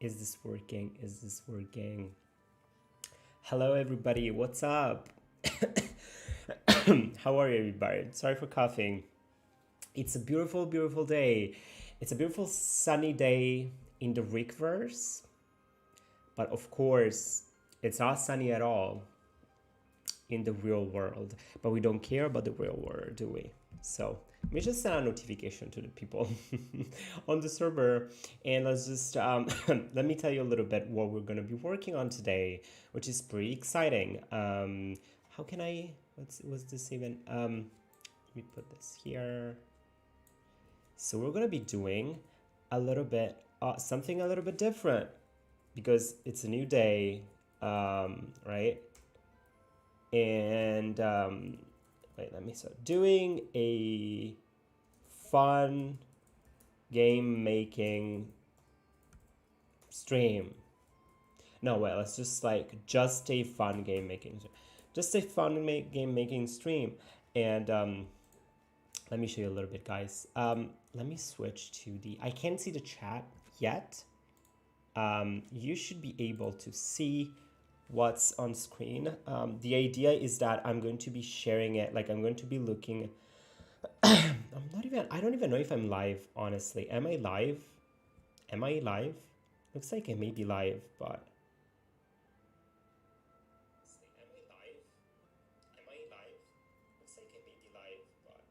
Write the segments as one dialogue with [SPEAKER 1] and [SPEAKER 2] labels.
[SPEAKER 1] Is this working? Is this working? Hello, everybody. What's up? How are you, everybody? Sorry for coughing. It's a beautiful, beautiful day. It's a beautiful sunny day in the Rickverse, but of course, it's not sunny at all in the real world. But we don't care about the real world, do we? So let me just send a notification to the people on the server, and let's just let me tell you a little bit what we're going to be working on today, which is pretty exciting. How can I? What's this even? Let me put this here. So we're going to be doing a little bit something a little bit different because it's a new day, right? And wait, let me start doing a fun game making stream. No, wait, let's just just a fun game making, just a fun game making stream. And let me show you a little bit, guys. Let me switch to the. I can't see the chat yet. You should be able to see what's on screen. The idea is that I'm going to be sharing it. Like I'm going to be looking. I don't even know if I'm live, honestly. Am I live? Am I live? Looks like I may be live, but. Am I live? Am I live? Looks like I may be live, but.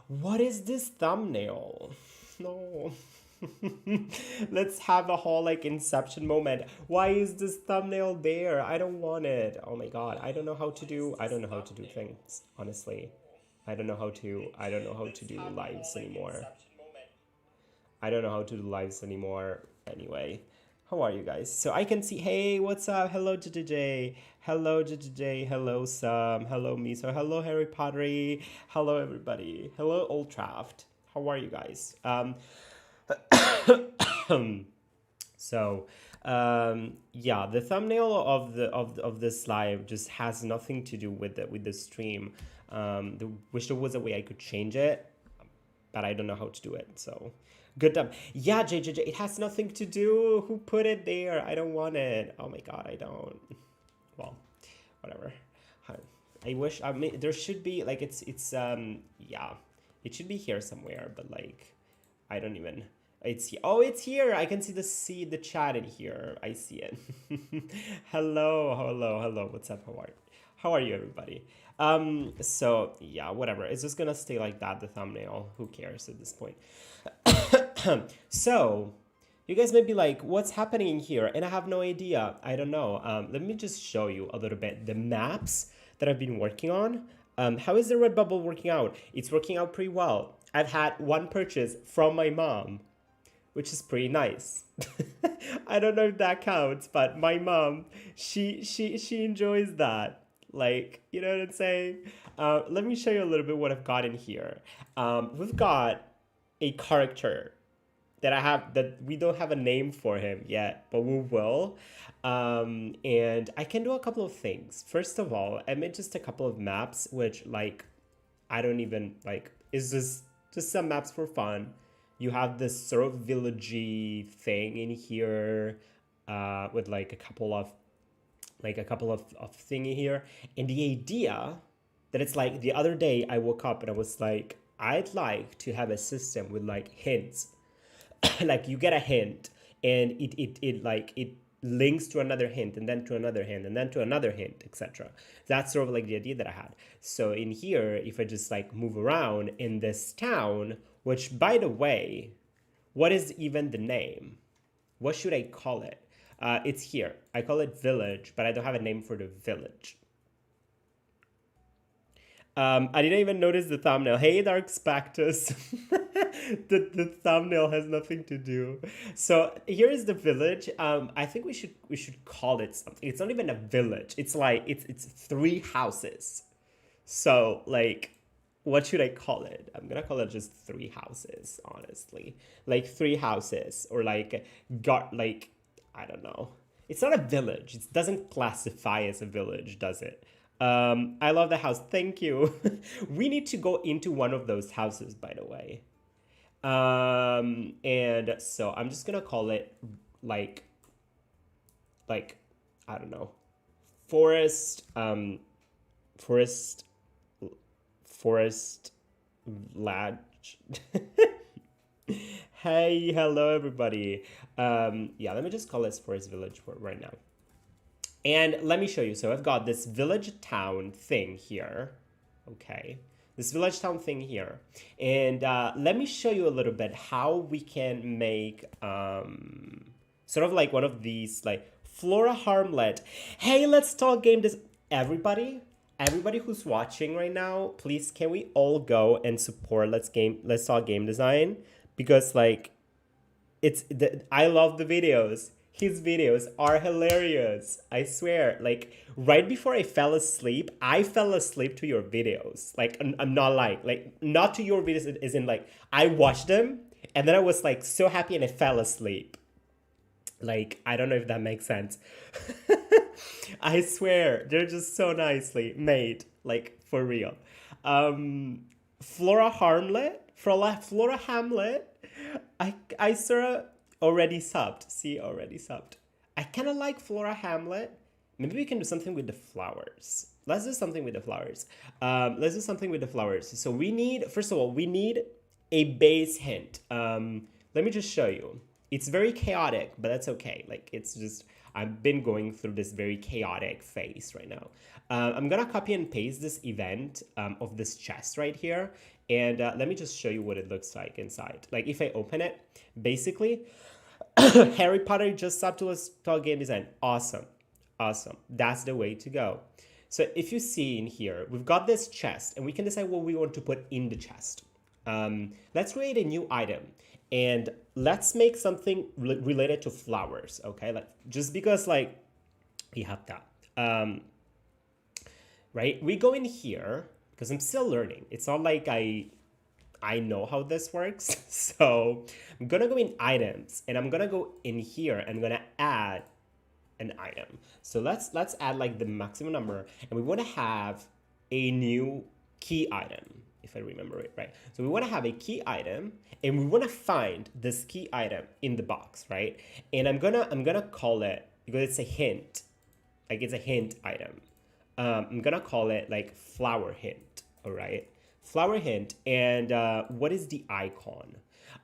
[SPEAKER 1] What is this thumbnail? No. Let's have a whole inception moment. Why is this thumbnail there? I don't want it. Oh my god. I don't know how to do things, honestly. I don't know how to do lives anymore. I don't know how to do lives anymore. Anyway, how are you guys? So I can see, hey, what's up? Hello, JJJ. Hello, JJJ. Hello, Sam. Hello, Miso. Hello, Harry Pottery. Hello, everybody. Hello, Old Traft. How are you guys? So, yeah, the thumbnail of this live just has nothing to do with the stream. Wish there was a way I could change it, but I don't know how to do it. So, good time. Yeah, JJJ, it has nothing to do. Who put it there? I don't want it. Oh my god, I don't. Well, whatever. I wish. I mean, there should be yeah, it should be here somewhere, but I don't even. It's here. Oh, it's here. I can see the chat in here. I see it. Hello, hello, hello. What's up? How are you, everybody? So yeah, whatever. It's just gonna stay like that. The thumbnail. Who cares at this point? So, you guys may be like, "What's happening here?" And I have no idea. I don't know. Let me just show you a little bit the maps that I've been working on. How is the Redbubble working out? It's working out pretty well. I've had one purchase from my mom, which is pretty nice. I don't know if that counts, but my mom, she enjoys that. You know what I'm saying? Let me show you a little bit what I've got in here. We've got a character that we don't have a name for him yet, but we will. And I can do a couple of things. First of all, I made just a couple of maps, which I don't even is just some maps for fun. You have this sort of villagey thing in here, with a couple of thingy here, and the idea that it's the other day I woke up and I was like, I'd like to have a system with hints. You get a hint and it links to another hint and then to another hint and then to another hint, etc. That's sort of the idea that I had. So in here, if I just move around in this town, which by the way, what is even the name? What should I call it? It's here. I call it village, but I don't have a name for the village. I didn't even notice the thumbnail. Hey, Dark Spactus. the thumbnail has nothing to do. So here is the village. I think we should call it something. It's not even a village. It's it's three houses. So what should I call it? I'm gonna call it just three houses, honestly. Three houses or I don't know. It's not a village. It doesn't classify as a village, does it? I love the house. Thank you. We need to go into one of those houses, by the way. And so I'm just gonna call it like I don't know, forest, forest, forest, latch. Hey, hello everybody. Yeah, let me just call this forest village for right now. And let me show you. So I've got this village town thing here. Okay. This village town thing here. And let me show you a little bit how we can make sort of like one of these like Flora Harmlet. Hey, let's talk game this. Everybody who's watching right now, please can we all go and support Let's Talk Game Design? Because like I love the videos. His videos are hilarious. I swear. Like right before I fell asleep to your videos. Like I'm not lying. Like not to your videos as in like I watched them and then I was like so happy and I fell asleep. Like I don't know if that makes sense. I swear they're just so nicely made. Like for real. Flora Hamlet. Flora Hamlet. I sort of already subbed. See, already subbed. I kind of like Flora Hamlet. Maybe we can do something with the flowers. Let's do something with the flowers. Let's do something with the flowers. So we need, first of all, we need a base hint. Let me just show you. It's very chaotic, but that's okay. Like it's just, I've been going through this very chaotic phase right now. I'm gonna copy and paste this event of this chest right here. And let me just show you what it looks like inside. Like if I open it, basically, Harry Potter just subbed to Let's Talk Game Design. Awesome. Awesome. That's the way to go. So if you see in here, we've got this chest and we can decide what we want to put in the chest. Let's create a new item and let's make something related to flowers. Okay. Like just because like we have that, right? We go in here because I'm still learning. It's not like I know how this works. So I'm gonna go in items and I'm gonna go in here and I'm gonna add an item. So let's add like the maximum number and we wanna have a new key item, if I remember it right. So we wanna have a key item and we wanna find this key item in the box, right? And I'm gonna call it, because it's a hint, like it's a hint item. I'm gonna call it like flower hint, all right? Flower hint, and what is the icon?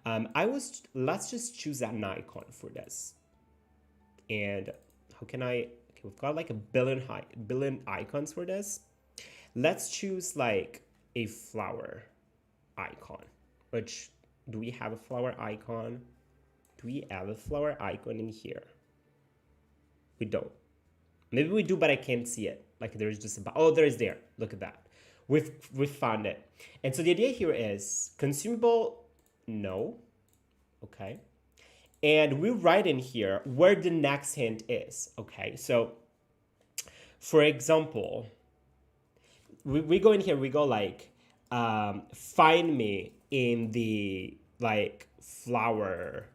[SPEAKER 1] Let's just choose an icon for this. And how can okay, we've got like a billion icons for this. Let's choose like a flower icon, which, do we have a flower icon? Do we have a flower icon in here? We don't. Maybe we do, but I can't see it. Like there's just oh, there is there. Look at that. We've found it. And so the idea here is consumable, no. Okay. And we write in here where the next hint is. Okay. So for example, we go in here, we go like, find me in the like flower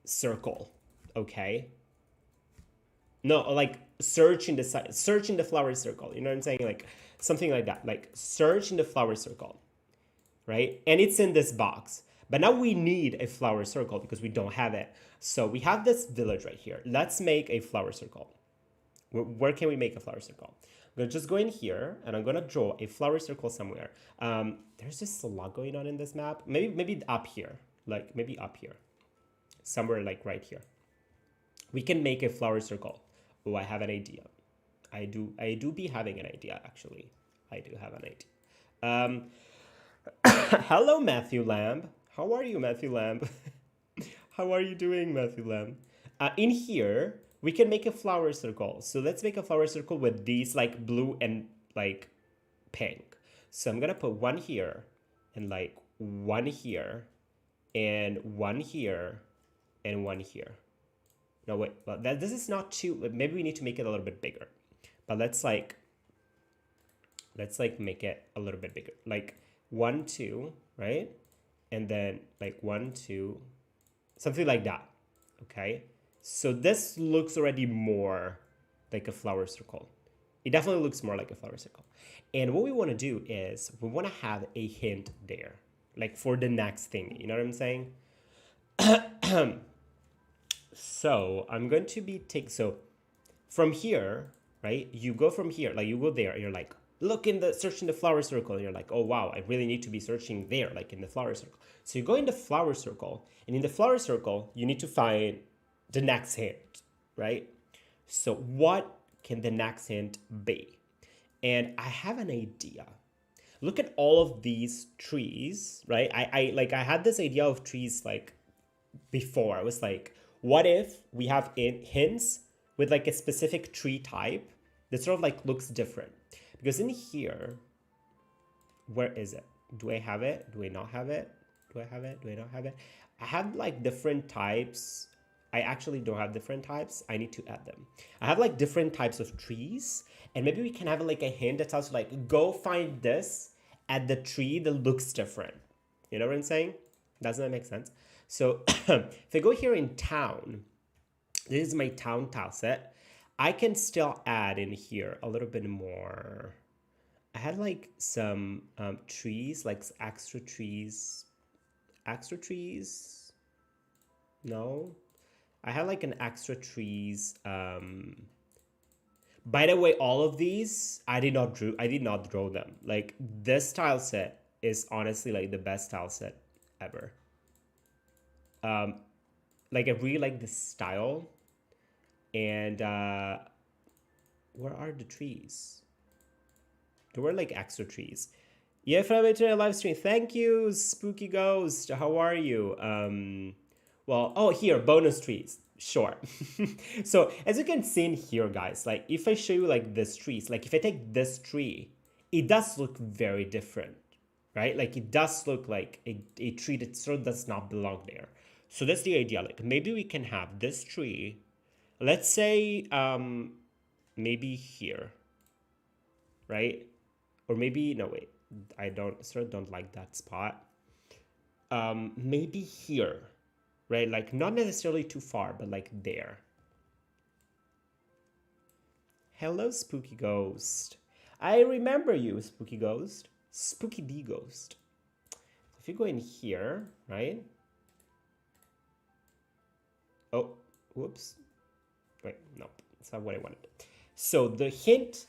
[SPEAKER 1] circle. Okay. No, like search in the flower circle. You know what I'm saying? Like something like that. Like search in the flower circle, right? And it's in this box. But now we need a flower circle because we don't have it. So we have this village right here. Let's make a flower circle. Where can we make a flower circle? I'm gonna just go in here and I'm gonna draw a flower circle somewhere. There's just a lot going on in this map. Maybe up here, like maybe up here, somewhere like right here. We can make a flower circle. Oh, I have an idea. I do be having an idea, actually. I do have an idea. Hello, Matthew Lamb. How are you, Matthew Lamb? How are you doing, Matthew Lamb? In here, we can make a flower circle. So let's make a flower circle with these like blue and like pink. So I'm gonna put one here and like one here and one here and one here. No, wait, well, this is not too, maybe we need to make it a little bit bigger. But let's like make it a little bit bigger. Like 1, 2, right? And then like 1, 2, something like that, okay? So this looks already more like a flower circle. It definitely looks more like a flower circle. And what we wanna do is we wanna have a hint there, like for the next thing, you know what I'm saying? So I'm going to be so from here, right? You go from here, like you go there, and you're like, look in the search in the flower circle, and you're like, oh wow, I really need to be searching there, like in the flower circle. So you go in the flower circle, and in the flower circle, you need to find the next hint, right? So what can the next hint be? And I have an idea. Look at all of these trees, right? I had this idea of trees like before. I was like, what if we have hints with like a specific tree type that sort of like looks different? Because in here, where is it? Do I have it? Do I not have it? Do I have it? Do I not have it? I have like different types. I actually don't have different types. I need to add them. I have like different types of trees, and maybe we can have like a hint that tells you like, go find this at the tree that looks different. You know what I'm saying? Doesn't that make sense? So if I go here in town, this is my town tile set. I can still add in here a little bit more. I had like some trees, like extra trees. Extra trees? No. I had like an extra trees. By the way, all of these I did not draw them. Like this tile set is honestly like the best tile set ever. Like I really like this style. And where are the trees? There were like extra trees. Yeah, if I'm entering a live stream, thank you, Spooky Ghost. How are you? Well, oh, here, bonus trees. Sure. So as you can see in here, guys, like if I show you like this trees, like if I take this tree, it does look very different, right? Like it does look like a tree that sort of does not belong there. So that's the idea. Like maybe we can have this tree, let's say maybe here, right? Or maybe, no, wait, I sort of don't like that spot. Maybe here, right? Like not necessarily too far, but like there. Hello, Spooky Ghost. I remember you, Spooky Ghost. Spooky D Ghost. If you go in here, right? Oh, whoops. Wait, no, that's not what I wanted. So the hint.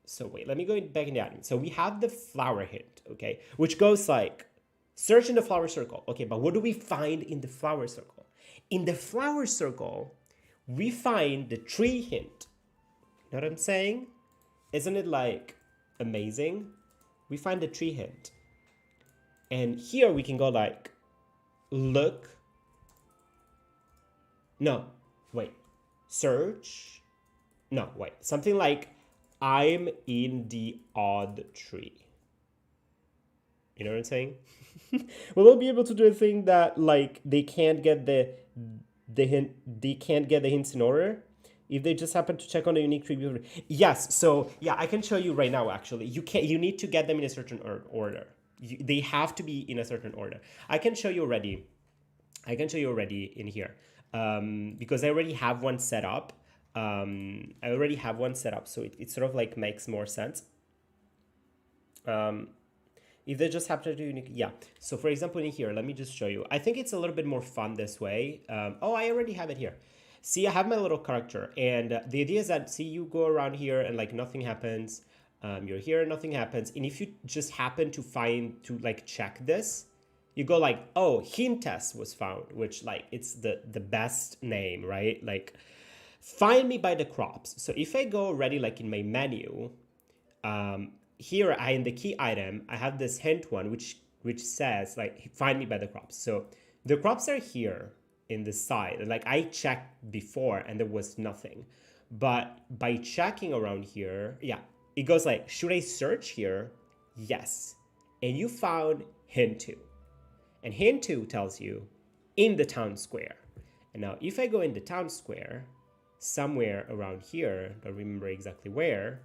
[SPEAKER 1] So wait, let me go back in the admin. So we have the flower hint, okay? Which goes like, search in the flower circle. Okay, but what do we find in the flower circle? In the flower circle, we find the tree hint. You know what I'm saying? Isn't it like amazing? We find the tree hint. And here we can go like, look. No, wait, search. No, wait, something like, I'm in the odd tree. You know what I'm saying? Will they be able to do a thing that like they can't get the hint, they can't get the hints in order if they just happen to check on a unique tree? Yes. So yeah, I can show you right now. Actually, you need to get them in a certain order. They have to be in a certain order. I can show you already. I can show you already in here because I already have one set up. I already have one set up, so it sort of like makes more sense. If they just happen to do unique, yeah. So for example, in here, let me just show you. I think it's a little bit more fun this way. Oh, I already have it here. See, I have my little character, and the idea is that, see, you go around here and like nothing happens. You're here, nothing happens. And if you just happen to like check this, you go like, oh, hint test was found, which like it's the best name, right? Like, find me by the crops. So if I go already like in my menu, here in the key item, I have this hint one, which says like, find me by the crops. So the crops are here in the side. Like I checked before and there was nothing. But by checking around here, yeah, it goes like, should I search here? Yes. And you found hint 2. And hint 2 tells you in the town square. And now if I go in the town square, somewhere around here, don't remember exactly where.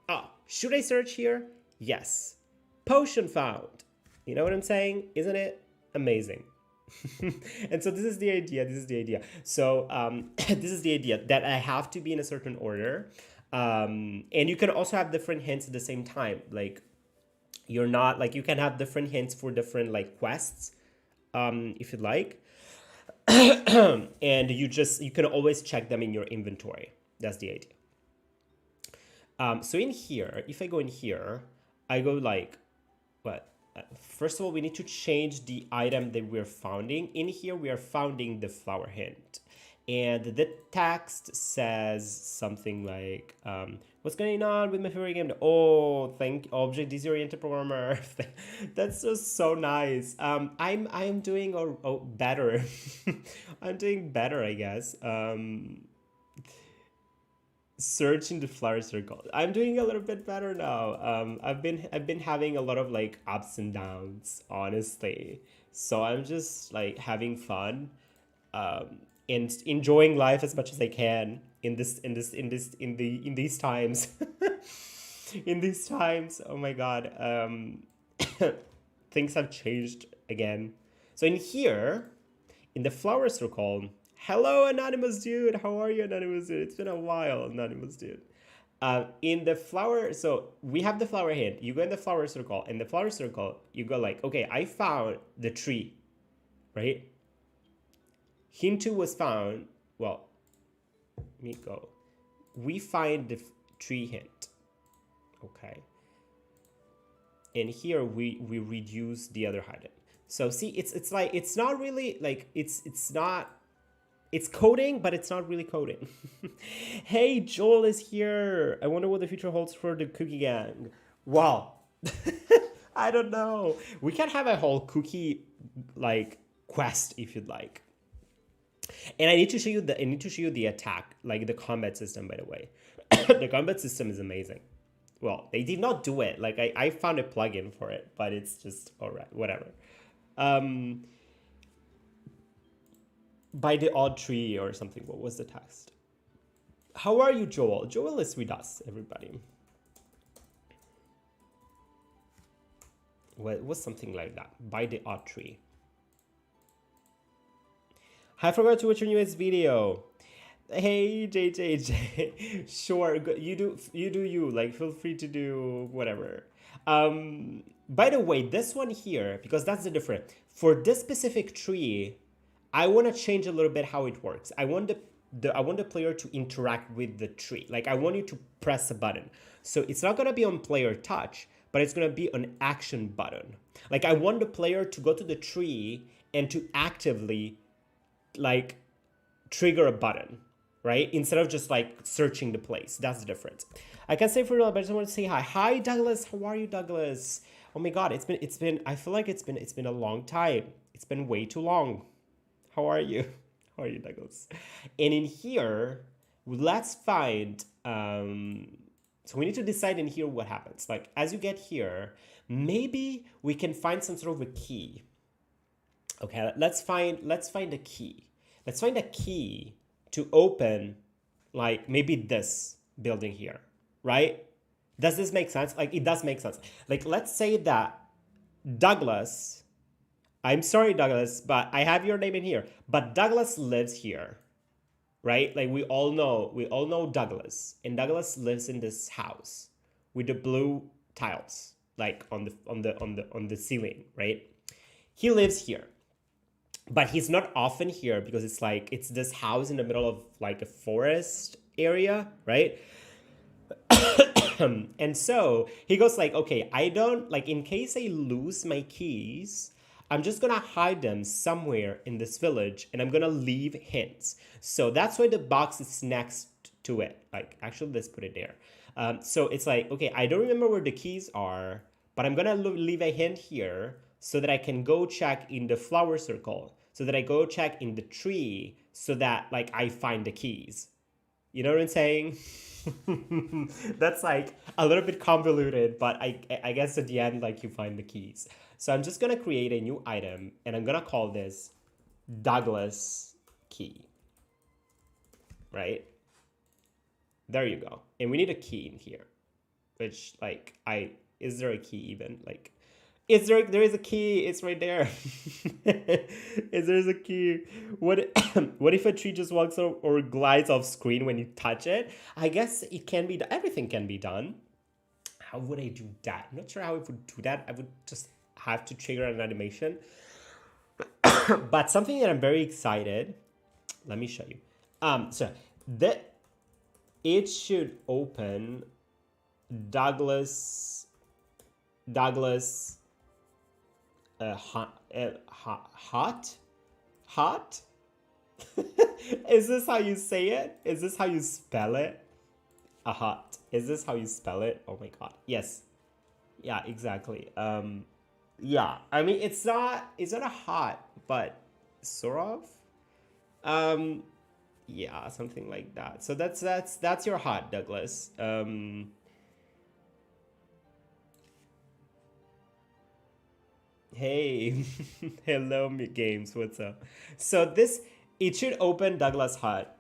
[SPEAKER 1] Oh, should I search here? Yes. Potion found. You know what I'm saying? Isn't it amazing? And so this is the idea. So this is the idea that I have to be in a certain order. And you can also have different hints at the same time. Like you're not like, you can have different hints for different like quests if you'd like. And you can always check them in your inventory. That's the idea. So in here, if I go in here, I go like, what? First of all, we need to change the item that we're founding. In here, we are founding the flower hint. And the text says something like, what's going on with my favorite game? Oh, thank object disoriented programmer. That's just so nice. I'm doing better. I'm doing better, I guess. Searching the flower circle. I'm doing a little bit better now. I've been having a lot of like ups and downs, honestly. So I'm just like having fun, and enjoying life as much as I can in these times. In these times, oh my god, things have changed again. So in here, in the flower circle, hello, Anonymous Dude. How are you, Anonymous Dude? It's been a while, Anonymous Dude. In the flower, so we have the flower hint. You go in the flower circle. In the flower circle, you go like, okay, I found the tree, right? Hint 2 was found. Well, let me go. We find the tree hint. Okay. And here we reduce the other hidden. So see, it's like, it's not really like, it's not, it's coding, but it's not really coding. Hey, Joel is here. I wonder what the future holds for the Cookie Gang. Wow. I don't know. We can have a whole cookie like quest if you'd like. And I need to show you the attack, like the combat system, by the way. The combat system is amazing. Well, they did not do it. Like I found a plugin for it, but it's just all right, whatever. By the odd tree or something. What was the text? How are you, Joel? Joel is with us, everybody. Well, it was something like that. By the odd tree. I forgot to watch your newest video. Hey, JJJ. Sure, you do you. Like, feel free to do whatever. By the way, this one here, because that's the difference. For this specific tree, I want to change a little bit how it works. I want the player to interact with the tree. Like, I want you to press a button. So it's not going to be on player touch, but it's going to be an action button. Like, I want the player to go to the tree and to actively like trigger a button, right? Instead of just like searching the place. That's the difference. I can say for real, but I just want to say hi. Hi, Douglas. How are you, Douglas? Oh my god, it's been I feel like it's been a long time. It's been way too long. How are you? How are you, Douglas? And in here, let's find so we need to decide in here what happens. Like, as you get here, maybe we can find some sort of a key. Okay, let's find a key. Let's find a key to open, like, maybe this building here, right? Does this make sense? Like, it does make sense. Like, let's say that Douglas, I'm sorry, Douglas, but I have your name in here, but Douglas lives here, right? Like, we all know Douglas, and Douglas lives in this house with the blue tiles, like on the ceiling, right? He lives here. But he's not often here because it's this house in the middle of like a forest area, right? And so he goes like, okay, I don't, like, in case I lose my keys, I'm just gonna hide them somewhere in this village and I'm gonna leave hints. So that's why the box is next to it. Like, actually, let's put it there. So it's like, okay, I don't remember where the keys are, but I'm gonna leave a hint here so that I can go check in the flower circle, so that I go check in the tree, so that like I find the keys. You know what I'm saying? That's like a little bit convoluted, but I guess at the end, like, you find the keys. So I'm just gonna create a new item and I'm gonna call this Douglas key, right? There you go. And we need a key in here, which like, is there a key even? Like, there is a key, it's right there. There's a key. What if a tree just walks or glides off screen when you touch it? I guess it can be, everything can be done. How would I do that? I'm not sure how I would do that. I would just have to trigger an animation. But something that I'm very excited, let me show you. So that it should open Douglas hot. Is this how you say it? Is this how you spell it? A hot. Is this how you spell it? Oh my god. Yes. Yeah, exactly. Yeah. I mean, it's not a hot, but sort of. Yeah, something like that. So that's your hot, Douglas. Hey, hello, games. What's up? So this it should open Douglas hot.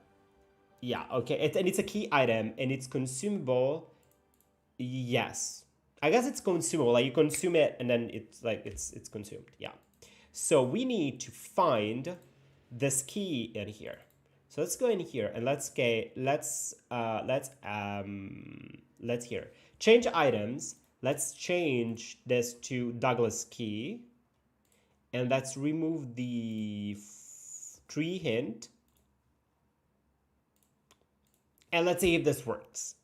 [SPEAKER 1] Yeah, okay. And it's a key item and it's consumable. Yes. I guess it's consumable. Like you consume it and then it's like it's consumed. Yeah. So we need to find this key in here. So let's go in here and let's here. Change items. Let's change this to Douglas key. And let's remove the tree hint. And let's see if this works.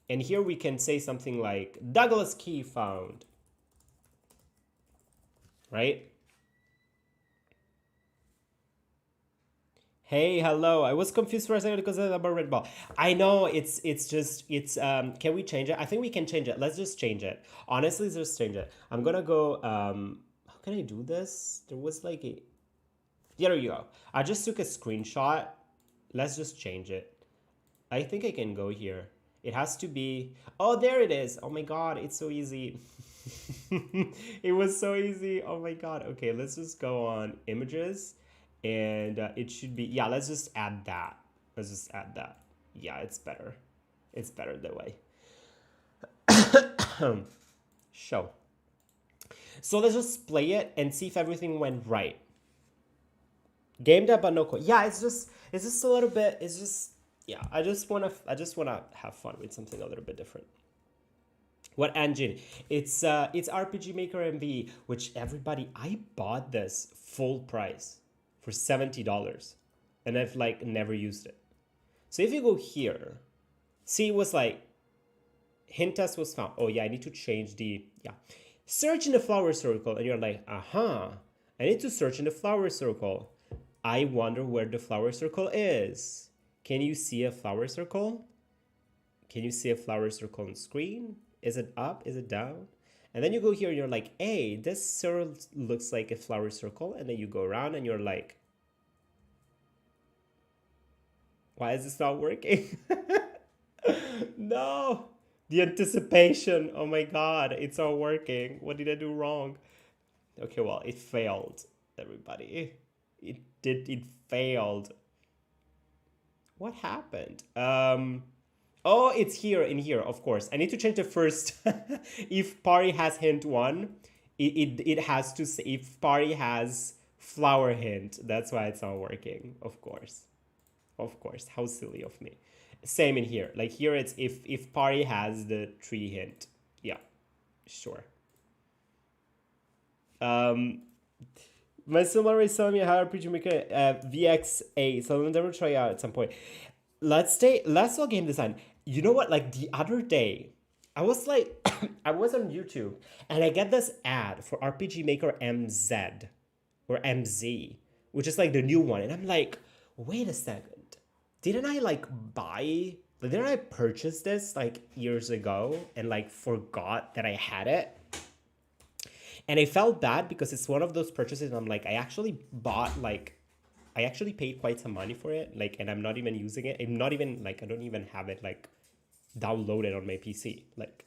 [SPEAKER 1] And here we can say something like Douglas key found. Right? Hey, hello. I was confused for a second because of the number red ball. I know it's can we change it? I think we can change it. Let's just change it. Honestly, let's just change it. I'm gonna go how can I do this? There was like a there you go. I just took a screenshot. Let's just change it. I think I can go here. It has to be oh there it is. Oh my god, it's so easy. It was so easy. Oh my god. Okay, let's just go on images. And it should be yeah, let's just add that. Yeah, it's better that way. Show. So let's just play it and see if everything went right. Game that but no code. Yeah, it's just a little bit, it's just yeah, I just wanna have fun with something a little bit different. What engine? It's RPG Maker MV, which everybody, I bought this full price for $70 and I've like never used it. So if you go here, see it was like hint test was found. Oh yeah, I need to change the yeah. Search in the flower circle and you're like, I need to search in the flower circle. I wonder where the flower circle is. Can you see a flower circle? Can you see a flower circle on screen? Is it up? Is it down? And then you go here and you're like, hey, this circle looks like a flower circle. And then you go around and you're like, why is this not working? No, the anticipation. Oh my god, it's not working. What did I do wrong? Okay, well, it failed, everybody. It failed. What happened? Oh, it's here, in here, of course. I need to change the first. If party has hint 1, it has to say, if party has flower hint, that's why it's not working, of course. Of course, how silly of me. Same in here. Like here it's if party has the tree hint. Yeah, sure. My similar is telling me how RPG Maker VX8, so I'll never try out at some point. Let's all game design. You know what? Like the other day, I was like, I was on YouTube and I get this ad for RPG Maker MZ or MZ, which is like the new one, and I'm like, wait a second, didn't I purchase this like years ago and like forgot that I had it? And I felt bad because it's one of those purchases and I'm like, I actually paid quite some money for it, like, and I'm not even using it. I'm not even like, I don't even have it like downloaded on my PC. Like,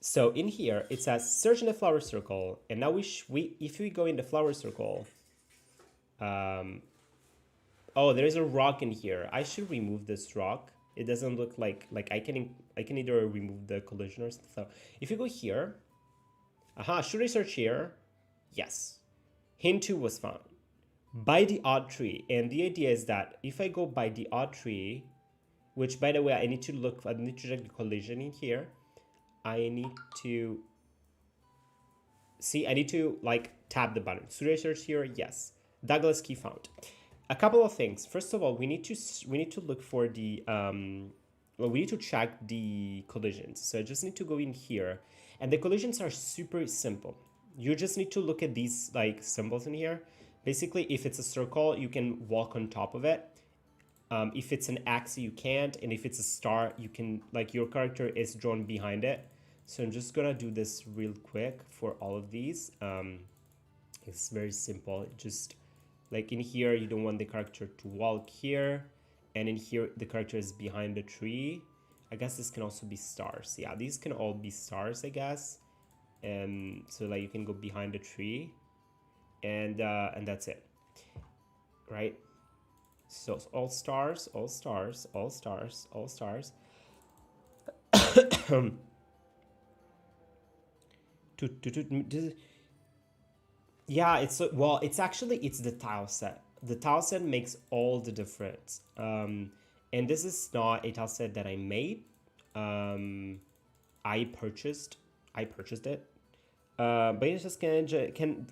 [SPEAKER 1] so in here it says search in the flower circle, and now if we go in the flower circle, oh, there's a rock in here. I should remove this rock. It doesn't look like I can either remove the collision or stuff. So if you go here, should I search here? Yes. Hint 2 was found by the odd tree, and the idea is that if I go by the odd tree, which by the way I need to check the collision in here. I need to See, I need to like tap the button. Studio search here, yes. Douglas key found. A couple of things. First of all, we need to look for the well, we need to check the collisions. So I just need to go in here, and the collisions are super simple. You just need to look at these like symbols in here. Basically, if it's a circle, you can walk on top of it. If it's an X, you can't, and if it's a star, you can, like, your character is drawn behind it. So I'm just gonna do this real quick for all of these. It's very simple. Just like in here, you don't want the character to walk here, and in here the character is behind the tree. I guess this can also be stars. Yeah, these can all be stars, I guess. So like you can go behind the tree, and that's it, right? So all stars, all stars, all stars, all stars. Yeah, it's well, it's the tile set. The tile set makes all the difference. And this is not a tile set that I made. I purchased it. But it's just can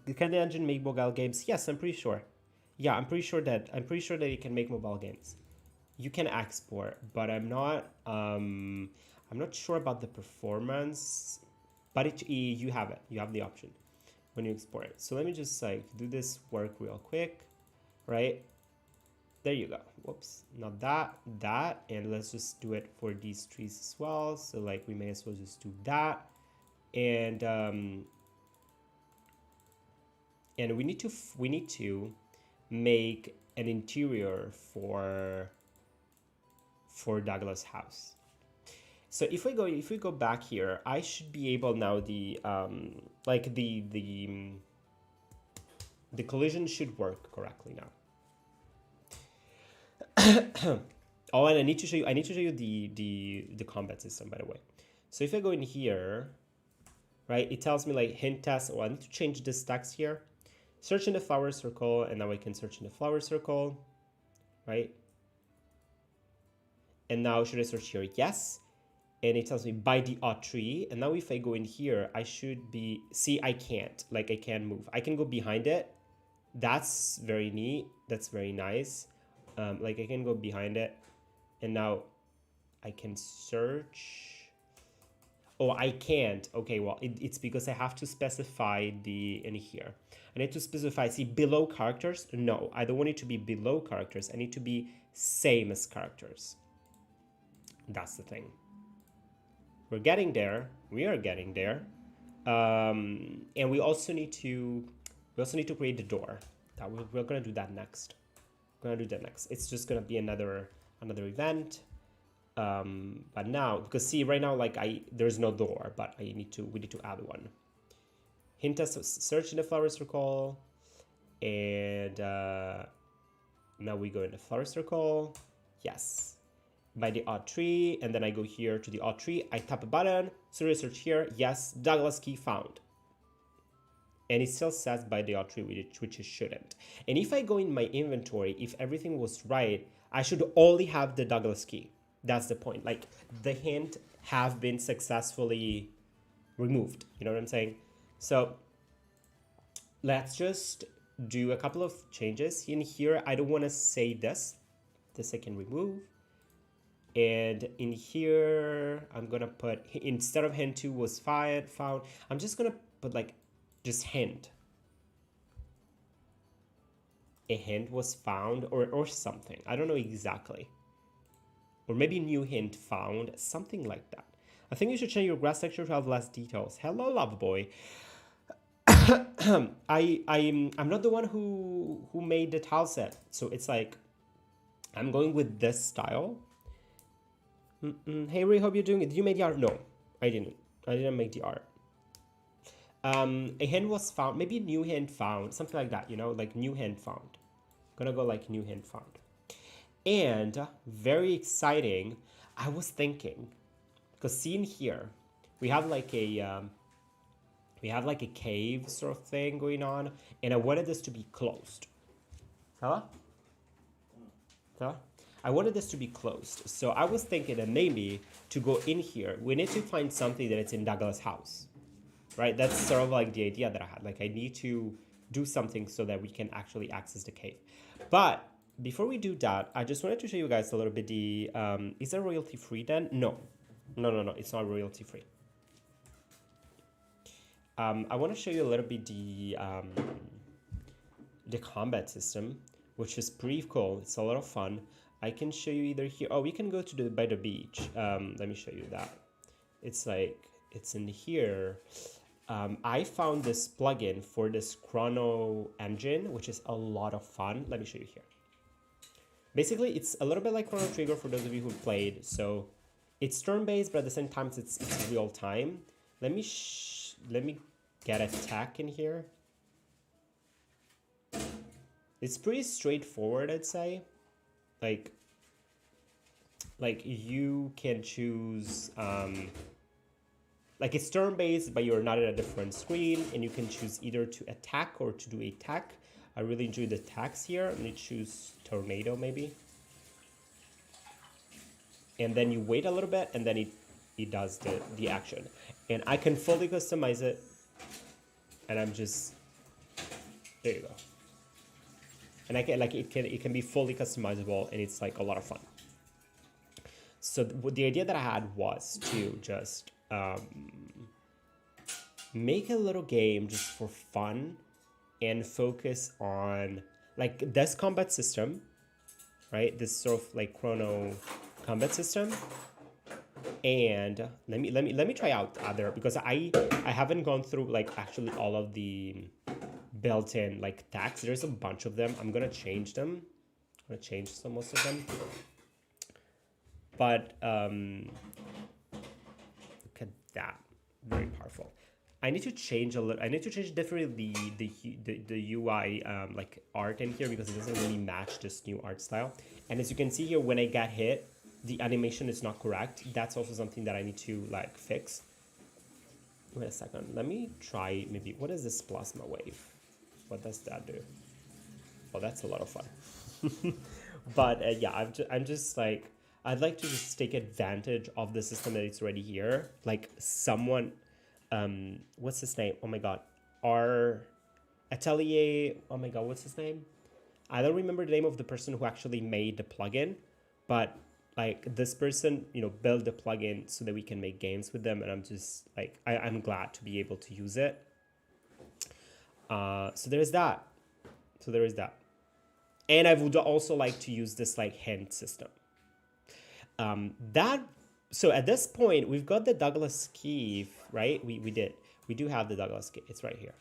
[SPEAKER 1] the engine make mobile games? Yes, I'm pretty sure. Yeah, I'm pretty sure that it can make mobile games. You can export, but I'm not sure about the performance. But you have it. You have the option when you export it. So let me just like do this work real quick, right? There you go. Whoops, not that. And let's just do it for these trees as well. So like we may as well just do that. And we need to make an interior for Douglas house. So if we go back here, I should be able now the collision should work correctly now. Oh, and I need to show you the combat system, by the way. So if I go in here, right, it tells me like hint test. Oh, I need to change this text here. Search in the flower circle, and now I can search in the flower circle, right? And now should I search here? Yes. And it tells me by the odd tree. And now if I go in here, I should be, see, I can't move. I can go behind it. That's very neat. That's very nice. Like I can go behind it, and now I can search. Oh, I can't. Okay, well, it's because I have to specify in here. I need to specify, see, below characters. No, I don't want it to be below characters. I need to be same as characters. That's the thing. We're getting there. We are getting there. And we also need to create the door. We're gonna do that next. It's just gonna be another event. But now, because see, right now, like there's no door, but we need to add one. Hint test, search in the flower circle, and now we go in the flower circle. Yes. By the odd tree, and then I go here to the odd tree. I tap a button, so research here. Yes, Douglas key found. And it still says by the odd tree, which it shouldn't. And if I go in my inventory, if everything was right, I should only have the Douglas key. That's the point. Like the hint have been successfully removed. You know what I'm saying? So let's just do a couple of changes. In here, I don't want to say this. This I can remove. And in here, I'm going to put, instead of hint 2 was found, I'm just going to put like, just hint. A hint was found or something. I don't know exactly. Or maybe new hint found, something like that. I think you should change your grass texture to have less details. Hello, love boy. I'm not the one who made the tile set. So it's like, I'm going with this style. Hey Ray, hope you're doing it. Did you make the art? No, I didn't. I didn't make the art. A hint was found, maybe new hint found, something like that, you know, like new hint found. Gonna go like new hint found. And very exciting, I was thinking, because see in here, we have like a cave sort of thing going on, and I wanted this to be closed. Hello? I wanted this to be closed. So I was thinking that maybe to go in here, we need to find something that it's in Douglas' house. right? That's sort of like the idea that I had. Like I need to do something so that we can actually access the cave. But before we do that, I just wanted to show you guys a little bit the, is it royalty free then? No, it's not royalty free. I want to show you a little bit the combat system, which is pretty cool. It's a lot of fun. I can show you either here. Oh, we can go to the by the beach. Let me show you that. It's like it's in here. I found this plugin for this Chrono engine, which is a lot of fun. Let me show you here. Basically, it's a little bit like Chrono Trigger for those of you who played. So it's turn-based, but at the same time, it's real time. Let me get a tech in here. It's pretty straightforward, I'd say. Like you can choose, like it's turn-based, but you're not at a different screen, and you can choose either to attack or to do a tech. I really enjoy the attacks here. Let me choose Tornado maybe. And then you wait a little bit, and then it does the action. And I can fully customize it. And I'm just, there you go. And I can, like, it can be fully customizable, and it's like a lot of fun. So the idea that I had was to just make a little game just for fun and focus on like this combat system, right? This sort of like Chrono combat system. And let me try out other, because I haven't gone through like actually all of the built-in like tags. There's a bunch of them. I'm gonna change them. I'm gonna change most of them. But look at that, very powerful. I need to change a little. I need to change definitely the UI like art in here, because it doesn't really match this new art style. And as you can see here, when I got hit, the animation is not correct. That's also something that I need to like fix. Wait a second. Let me try maybe. What is this plasma wave? What does that do? Oh, that's a lot of fun. But yeah, I'm just like, I'd like to just take advantage of the system that it's already here. Like someone, what's his name? Oh my god, our Atelier. Oh my god, what's his name? I don't remember the name of the person who actually made the plugin, but like this person, you know, built the plugin so that we can make games with them, and I'm just like, I'm glad to be able to use it. So there is that. So there is that. And I would also like to use this like hint system. So at this point, we've got the Douglas key, right? We do have the Douglas key. It's right here.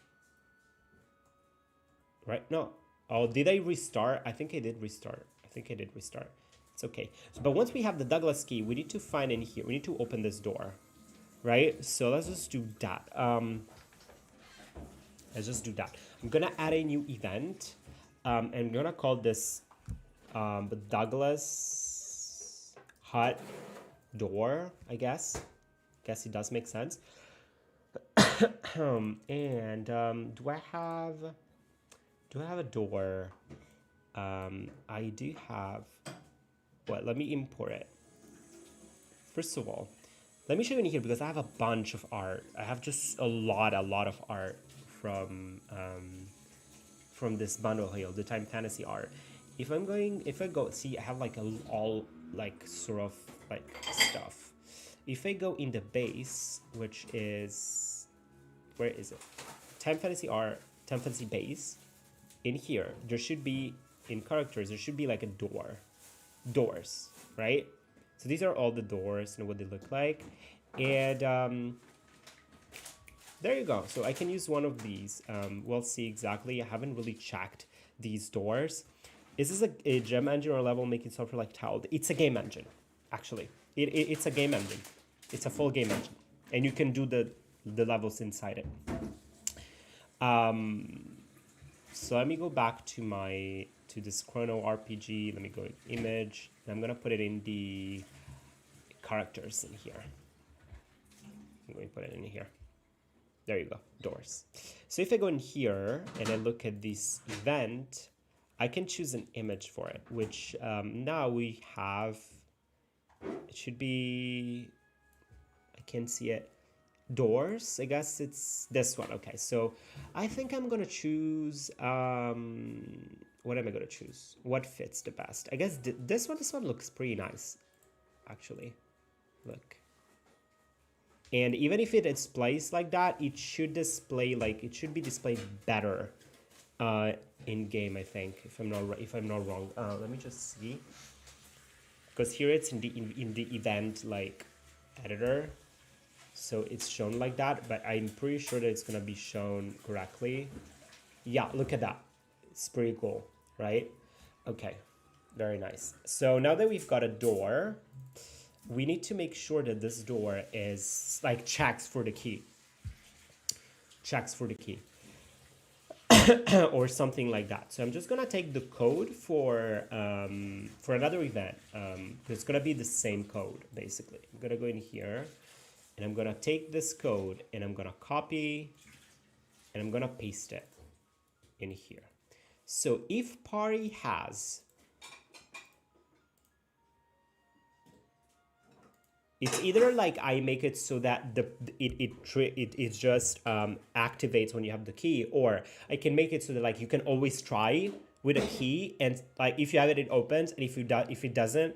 [SPEAKER 1] Right? No. Oh, did I restart? I think I did restart. It's okay. So, but once we have the Douglas key, we need to find in here. We need to open this door, right? So let's just do that. Let's just do that. I'm gonna add a new event. And I'm gonna call this the Douglas hut door, I guess. Guess it does make sense. And do I have a door? I do have. Well, let me import it. First of all, let me show you in here, because I have a bunch of art. I have just a lot of art from this bundle here, the Time Fantasy art. If I go, see, I have like all like sort of like stuff. If I go in the base, which is, where is it? Time Fantasy art, Time Fantasy base. In here, there should be, in characters, there should be like a doors, right? So these are all the doors and what they look like. And there you go. So I can use one of these. We'll see exactly. I haven't really checked these doors. Is this a gem engine or level making software like Tiled? It's a game engine, actually. It's a game engine. It's a full game engine. And you can do the levels inside it. So let me go back to this Chrono RPG. Let me go image. And I'm gonna put it in the characters in here. I'm going to put it in here. There you go, doors. So if I go in here and I look at this event, I can choose an image for it, which now we have, it should be, I can see it. doors. I guess it's this one. Okay, so I think I'm gonna choose what am I gonna choose? What fits the best? I guess this one looks pretty nice, actually. Look. And even if it displays like that, it should display like it should be displayed better in game, I think, if I'm not wrong. Let me just see, because here it's in the event like editor, so it's shown like that, but I'm pretty sure that it's gonna be shown correctly. Yeah, look at that. It's pretty cool, right? Okay, very nice. So now that we've got a door, we need to make sure that this door is like checks for the key. Checks for the key. Or something like that. So I'm just gonna take the code for another event. It's gonna be the same code basically. I'm gonna go in here and I'm gonna take this code and I'm gonna copy and I'm gonna paste it in here. So if party has, it's either like I make it so that it just activates when you have the key, or I can make it so that like you can always try with a key, and like if you have it, it opens, and if it doesn't,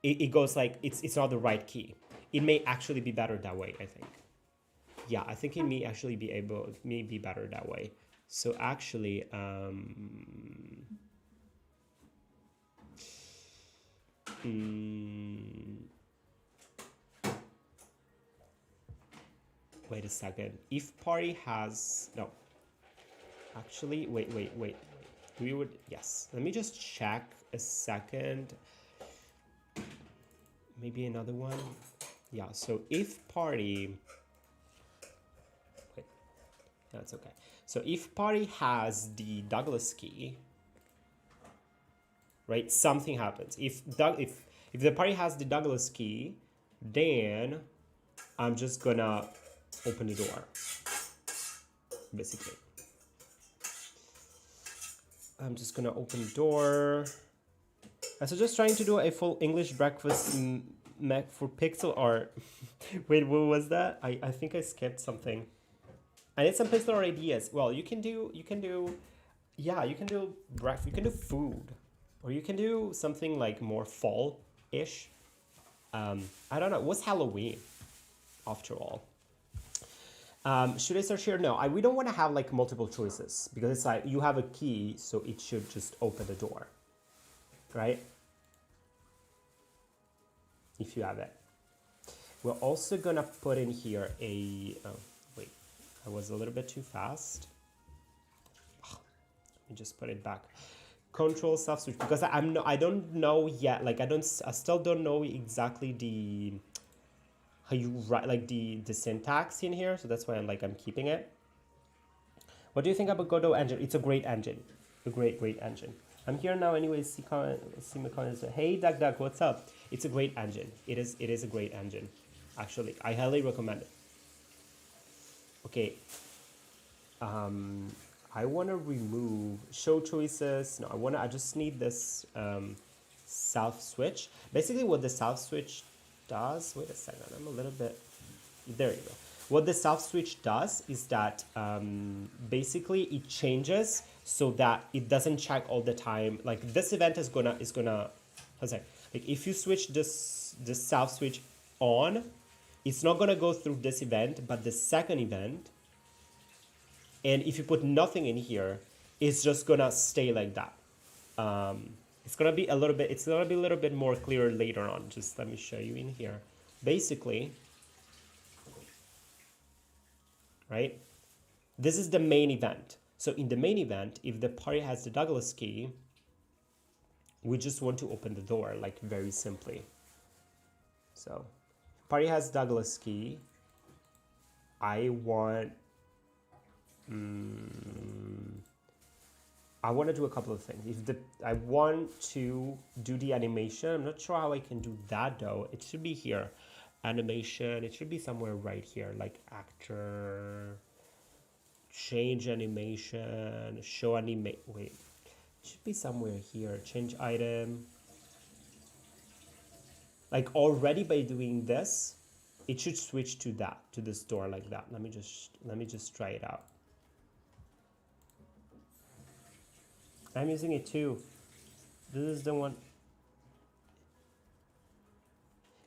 [SPEAKER 1] it goes like it's not the right key. It may actually be better that way, I think. Yeah, I think it may actually be better that way. So actually, wait a second. If party has no, actually, wait. We would yes. Let me just check a second. Maybe another one. Yeah. So if party. Wait. That's okay. So if party has the Douglas key, right? Something happens. If the party has the Douglas key, then I'm just gonna open the door, basically. I'm just gonna open the door. I suggest trying to do a full English breakfast for pixel art. Wait, what was that? I think I skipped something. I need some pixel art ideas. Well, you can do yeah, you can do breakfast, you can do food, or you can do something like more fall-ish. I don't know. What's Halloween, after all? Should I search here? No, we don't want to have like multiple choices, because it's like you have a key, so it should just open the door, right? If you have it. We're also gonna put in here a, oh, wait, I was a little bit too fast. Let me just put it back. Control self switch, because I don't know yet, like I still don't know exactly how you write like the syntax in here, so that's why I'm keeping it. What do you think about Godot engine? It's a great engine, a great engine. I'm here now anyways. See my comments. Hey Duck, what's up? It's a great engine. It is a great engine, actually. I highly recommend it. Okay. I want to remove show choices. No, I just need this self switch. Basically, what the self switch does. Wait a second. I'm a little bit. There you go. What the self switch does is that basically it changes so that it doesn't check all the time. Like this event is gonna. How's that? Like if you switch this self switch on, it's not gonna go through this event, but the second event. And if you put nothing in here, it's just gonna stay like that. It's gonna be a little bit more clear later on. Just let me show you in here. Basically, right? This is the main event. So in the main event, if the party has the Douglas key, we just want to open the door, like very simply. So party has Douglas key. I want to do a couple of things. I want to do the animation. I'm not sure how I can do that though. It should be here. Animation, it should be somewhere right here, like actor, change animation, show animate. Wait, it should be somewhere here. Change item. Like already by doing this, It should switch to that, to this door like that. Let me just try it out. I'm using it too. This is the one.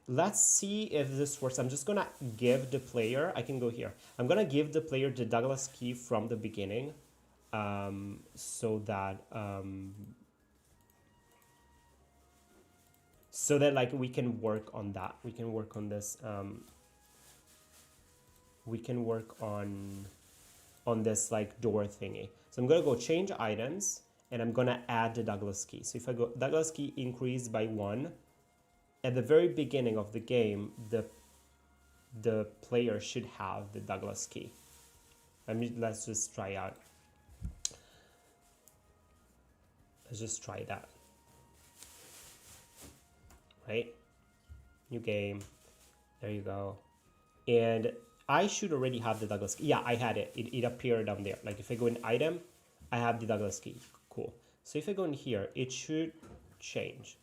[SPEAKER 1] Let's see if this works. I'm just gonna give the player, I can go here. I'm gonna give the player the Douglas key from the beginning, so that like we can work on that. We can work on this. We can work on this like door thingy. So I'm gonna go change items, and I'm gonna add the Douglas key. So if I go Douglas key increased by 1, at the very beginning of the game, the player should have the Douglas key. Let's just try out. Let's just try that. Right? New game. There you go. And I should already have the Douglas key. Yeah, I had it. It appeared down there. Like if I go in item, I have the Douglas key. Cool. So if I go in here, it should change.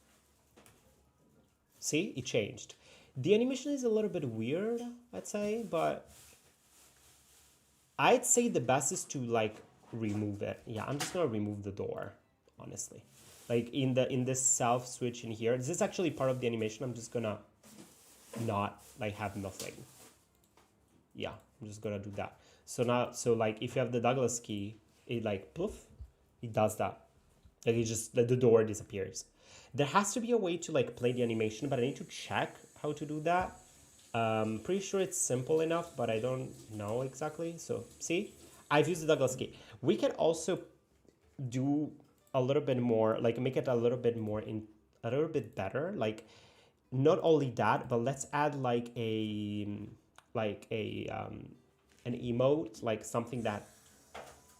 [SPEAKER 1] See, it changed. The animation is a little bit weird, I'd say, but I'd say the best is to like remove it. Yeah, I'm just gonna remove the door, honestly. Like in this self switch in here, this is actually part of the animation. I'm just gonna not like have nothing. Yeah, I'm just gonna do that. So now, so like if you have the Douglas key, it like poof, it does that. Like it just, the door disappears. There has to be a way to like play the animation, but I need to check how to do that. Pretty sure it's simple enough, but I don't know exactly. So see, I've used the Douglas key. We can also do a little bit more, like make it a little bit more a little bit better. Like not only that, but let's add like an emote, like something that,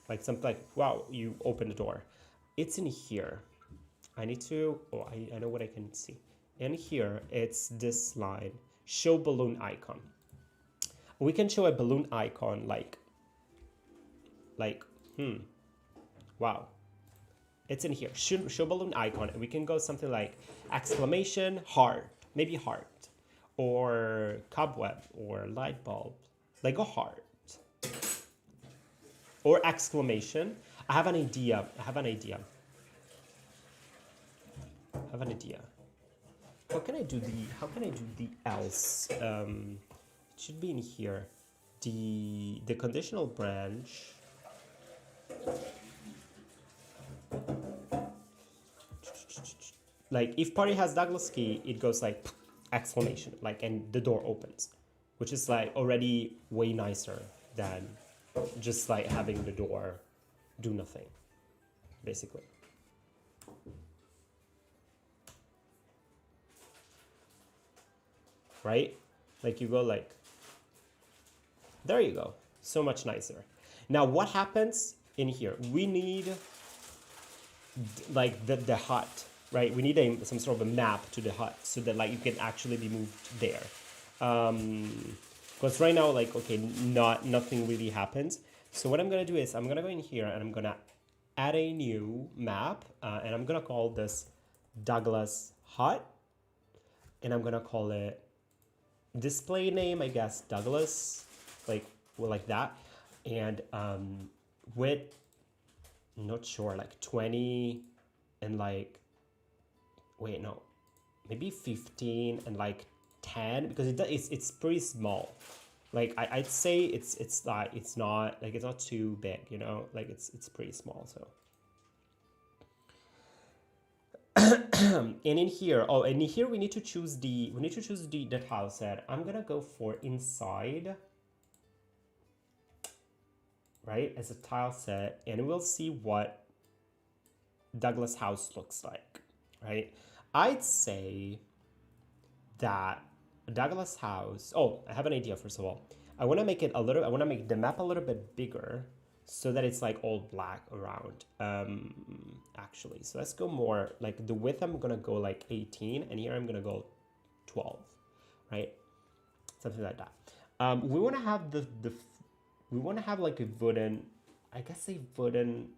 [SPEAKER 1] like something like, wow, you open the door. It's in here. I need to, oh, I know what I can see. In here, it's this line, show balloon icon. We can show a balloon icon like, wow. It's in here, show balloon icon. And we can go something like exclamation, heart, maybe heart, or cobweb, or light bulb, like a heart. Or exclamation. I have an idea. How can I do the else? It should be in here. The conditional branch. Like if party has Douglas key, it goes like exclamation, like, and the door opens, which is like already way nicer than just like having the door do nothing, basically. Right? Like you go like, there you go. So much nicer. Now what happens in here? We need like the hut, right? We need some sort of a map to the hut so that like you can actually be moved there. Because right now, like, okay, nothing really happens. So what I'm gonna do is I'm gonna go in here and I'm gonna add a new map, and I'm gonna call this Douglas Hut, and I'm gonna call it display name, I guess, Douglas, like, well, like that, and width, not sure, like 20, and like, wait, no, maybe 15 and like 10, because it's pretty small. Like I'd say it's not too big, you know, like it's pretty small. So and in here, oh, and in here we need to choose the tile set. I'm gonna go for inside, right, as a tile set, and we'll see what Douglas house looks like, right? I'd say that Douglas house, oh, I have an idea. First of all, I want to make the map a little bit bigger so that it's like all black around, actually. So let's go more like the width. I'm gonna go like 18, and here I'm gonna go 12, right? Something like that. We want to have we want to have like a wooden, I guess a wooden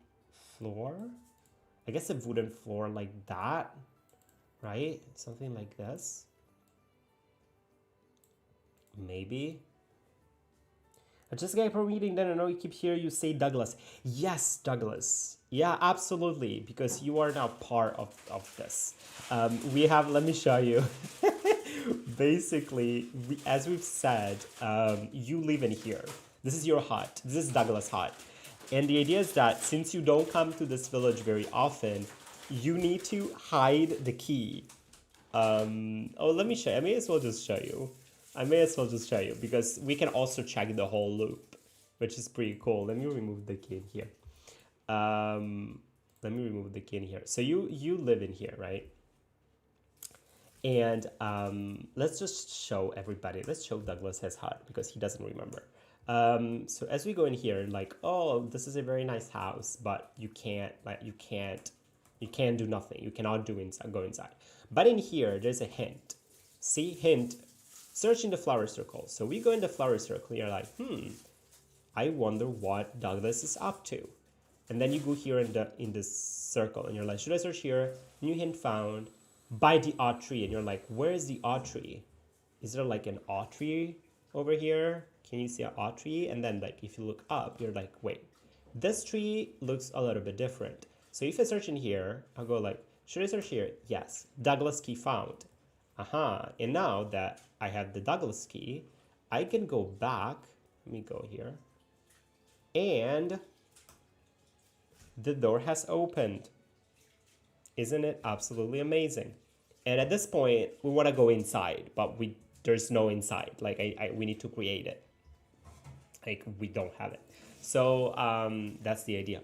[SPEAKER 1] floor. I guess a wooden floor like that, right? Something like this. Maybe. Just get per meeting, then I know you keep hearing you say Douglas. Yes, Douglas. Yeah, absolutely, because you are now part of this. We have, let me show you. Basically, as we've said, you live in here. This is your hut. This is Douglas' hut. And the idea is that since you don't come to this village very often, you need to hide the key. Oh, let me show you. I may as well just show you. I may as well just show you because we can also check the whole loop, which is pretty cool. Let me remove the key in here. Let me remove the key in here. So you live in here, right? And let's just show everybody. Let's show Douglas his hut because he doesn't remember. So as we go in here, like, oh, this is a very nice house, but you can't do nothing. You cannot go inside. But in here, there's a hint. See, hint, search in the flower circle. So we go in the flower circle, and you're like, I wonder what Douglas is up to. And then you go here in this circle, and you're like, should I search here? New hint found. By the odd tree. And you're like, where is the odd tree? Is there like an odd tree over here? Can you see an odd tree? And then like, if you look up, you're like, wait, this tree looks a little bit different. So if I search in here, I'll go like, should I search here? Yes, Douglas key found. And now that I have the Douglas key, I can go back. Let me go here. And the door has opened. Isn't it absolutely amazing? And at this point, we want to go inside, but there's no inside. Like we need to create it. Like we don't have it. So that's the idea.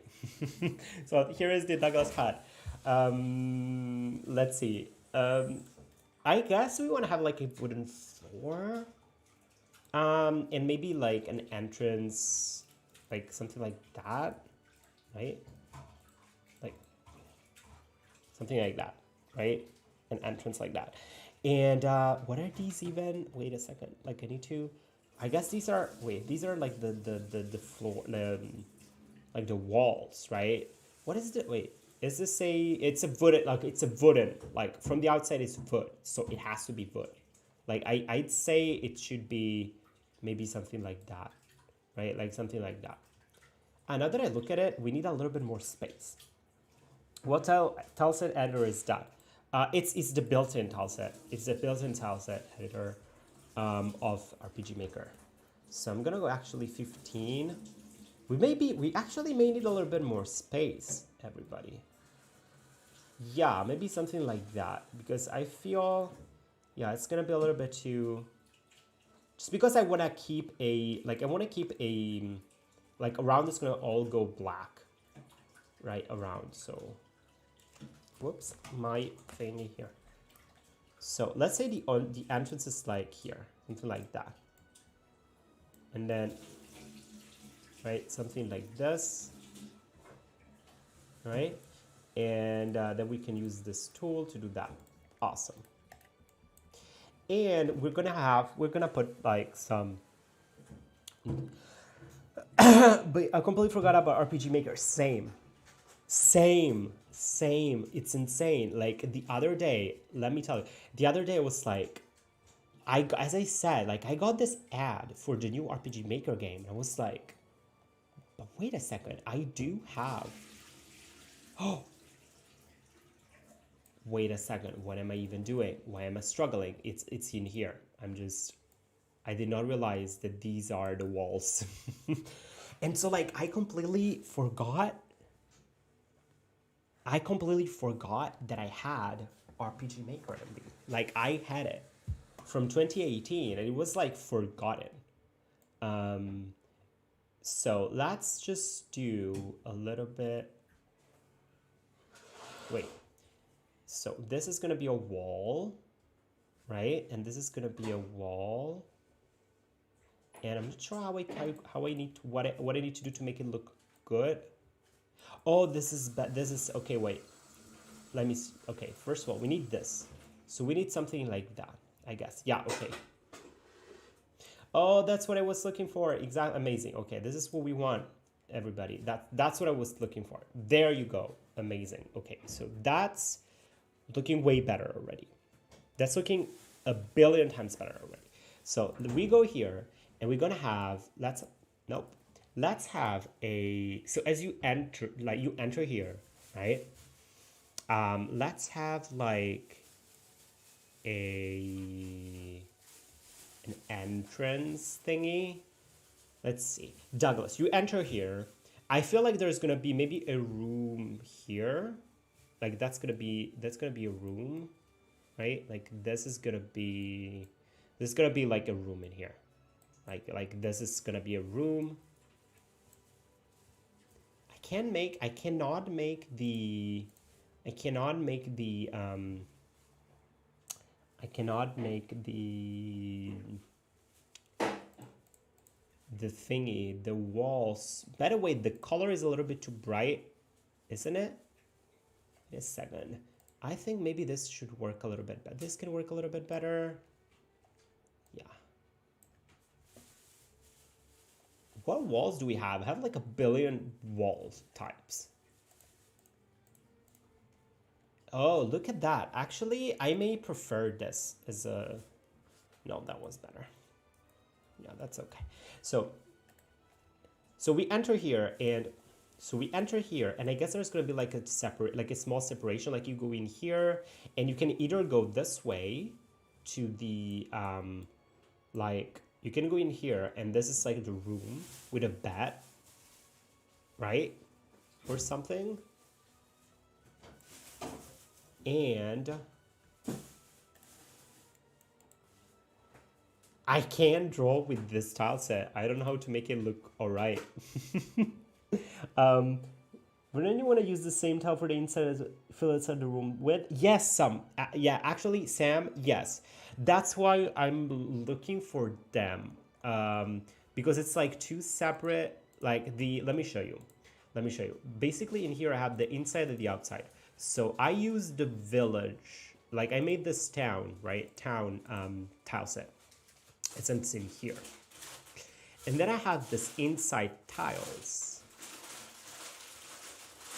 [SPEAKER 1] So here is the Douglas hut. Let's see. I guess we want to have like a wooden floor. And maybe like an entrance, like something like that, right? Like something like that, right? An entrance like that. And what are these even? Wait a second. Like I need to. I guess these are. Wait, these are like the floor, like the walls, right? What is the? Wait, is this a? It's a wooden. Like it's a wooden. Like from the outside, it's wood, so it has to be wood. Like I'd say it should be maybe something like that, right? Like something like that. And now that I look at it, we need a little bit more space. What tileset editor is that? It's the built-in tileset. It's the built-in tileset editor of RPG Maker. So I'm gonna go actually 15. We actually may need a little bit more space, everybody. Yeah, maybe something like that because I feel, yeah, it's gonna be a little bit too. Just because I wanna keep like around is gonna all go black, right around. So. Whoops, my thingy here. So let's say the entrance is like here, something like that. And then, right, something like this, right? And then we can use this tool to do that. Awesome. And we're gonna put like some, but I completely forgot about RPG Maker, same. It's insane. Like the other day, let me tell you, the other day I was like, as I said, like I got this ad for the new RPG Maker game. I was like, but wait a second, I do have, oh, wait a second, what am I even doing? Why am I struggling? It's in here. I did not realize that these are the walls. And so like I completely forgot that I had RPG Maker MB. Like I had it from 2018 and it was like forgotten. So let's just do a little bit. Wait. So this is gonna be a wall, right? And this is gonna be a wall. And I'm not sure what I need to do to make it look good. Oh, this is okay, wait. Let me see. Okay, first of all, we need this. So we need something like that, I guess. Yeah, okay. Oh, that's what I was looking for. Exactly, amazing. Okay, this is what we want, everybody. That's what I was looking for. There you go. Amazing. Okay, so that's looking way better already. That's looking a billion times better already. So we go here and we're gonna have, nope. Let's have a, so as you enter, like you enter here, right? Let's have like an entrance thingy. Let's see. Douglas, you enter here. I feel like there's gonna be maybe a room here. Like that's gonna be a room, right? Like this is gonna be like a room in here. Like this is gonna be a room. I cannot make the thingy, the walls. By the way, the color is a little bit too bright, isn't it? Wait a second. I think maybe this should work a little bit better. This can work a little bit better. Yeah. What walls do we have? I have like a billion wall types. Oh, look at that. Actually, I may prefer this as a... No, that was better. Yeah, that's okay. So we enter here and I guess there's going to be like a separate, like a small separation. Like you go in here and you can either go this way to the, like you can go in here and this is like the room with a bed, right? Or something. And I can draw with this tile set. I don't know how to make it look all right. Wouldn't you want to use the same tile for the inside as fill inside the room with? Yes, Sam. Yeah, actually, Sam, yes. That's why I'm looking for them. Because it's like two separate, like the, let me show you. Basically in here I have the inside and the outside. So I use the village, like I made this town, right? Town tile set. It's in here. And then I have this inside tiles,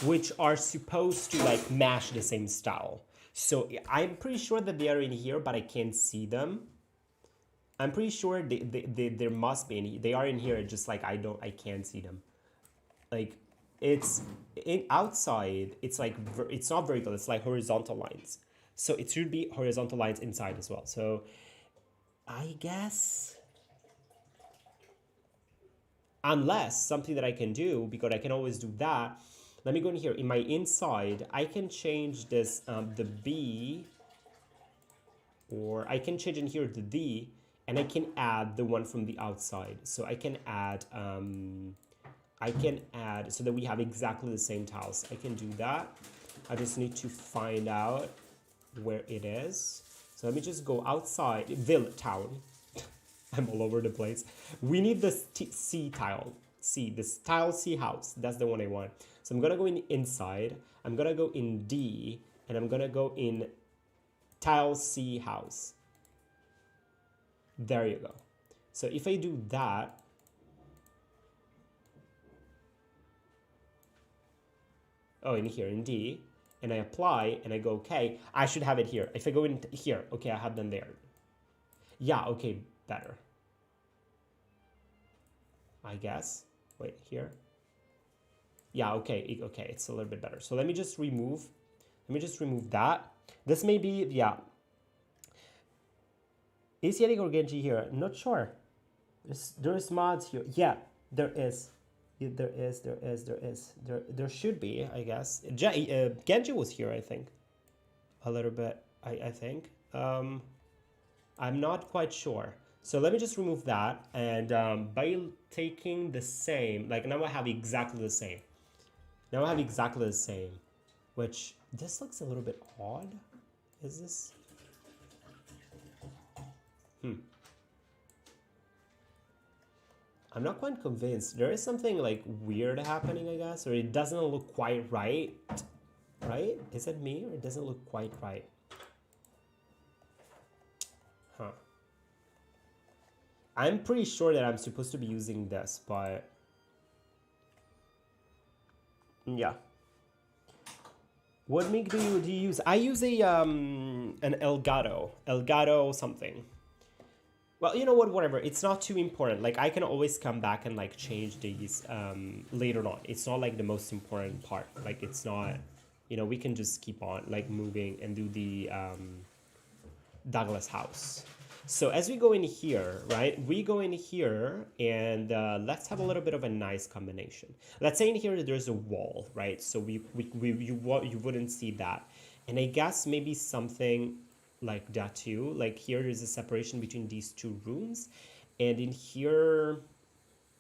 [SPEAKER 1] which are supposed to like match the same style. So I'm pretty sure that they are in here, but I can't see them. I'm pretty sure there must be any. They are in here, just like I can't see them. Like it's outside, it's like, it's not vertical, it's like horizontal lines. So it should be horizontal lines inside as well. So I guess, unless something that I can do, because I can always do that. Let me go in here. In my inside, I can change this, the B, or I can change in here the D, and I can add the one from the outside. So I can add, so that we have exactly the same tiles. I can do that. I just need to find out where it is. So let me just go outside, village, town. I'm all over the place. We need this C tile. C, this tile C house. That's the one I want. So I'm gonna go in inside. I'm gonna go in D, and I'm gonna go in tile C house. There you go. So if I do that, oh, in here, in D, and I apply, and I go, okay, I should have it here. If I go in here, okay, I have them there. Yeah, okay, better. I guess. Wait, here. Yeah, okay, okay, it's a little bit better. So let me just remove that. This may be, yeah. Is Yannick or Genji here? Not sure. There's mods here. Yeah, there is. There should be, I guess. Genji was here, I think. A little bit, I think. I'm not quite sure. So let me just remove that. And by taking the same, like now I have exactly the same. Now I have exactly the same. Which, this looks a little bit odd. Is this? I'm not quite convinced. There is something like weird happening, I guess, or it doesn't look quite right. Right? Is it me, or it doesn't look quite right? Huh. I'm pretty sure that I'm supposed to be using this, but yeah. What make do you use? I use a an Elgato something. Well, you know what, whatever. It's not too important. Like, I can always come back and like change these later on. It's not like the most important part. Like, it's not, you know, we can just keep on like moving and do the Douglas house. So as we go in here, right, we go in here and let's have a little bit of a nice combination. Let's say in here there's a wall, right? So you wouldn't see that. And I guess maybe something like that too. Like here there's a separation between these two rooms. And in here,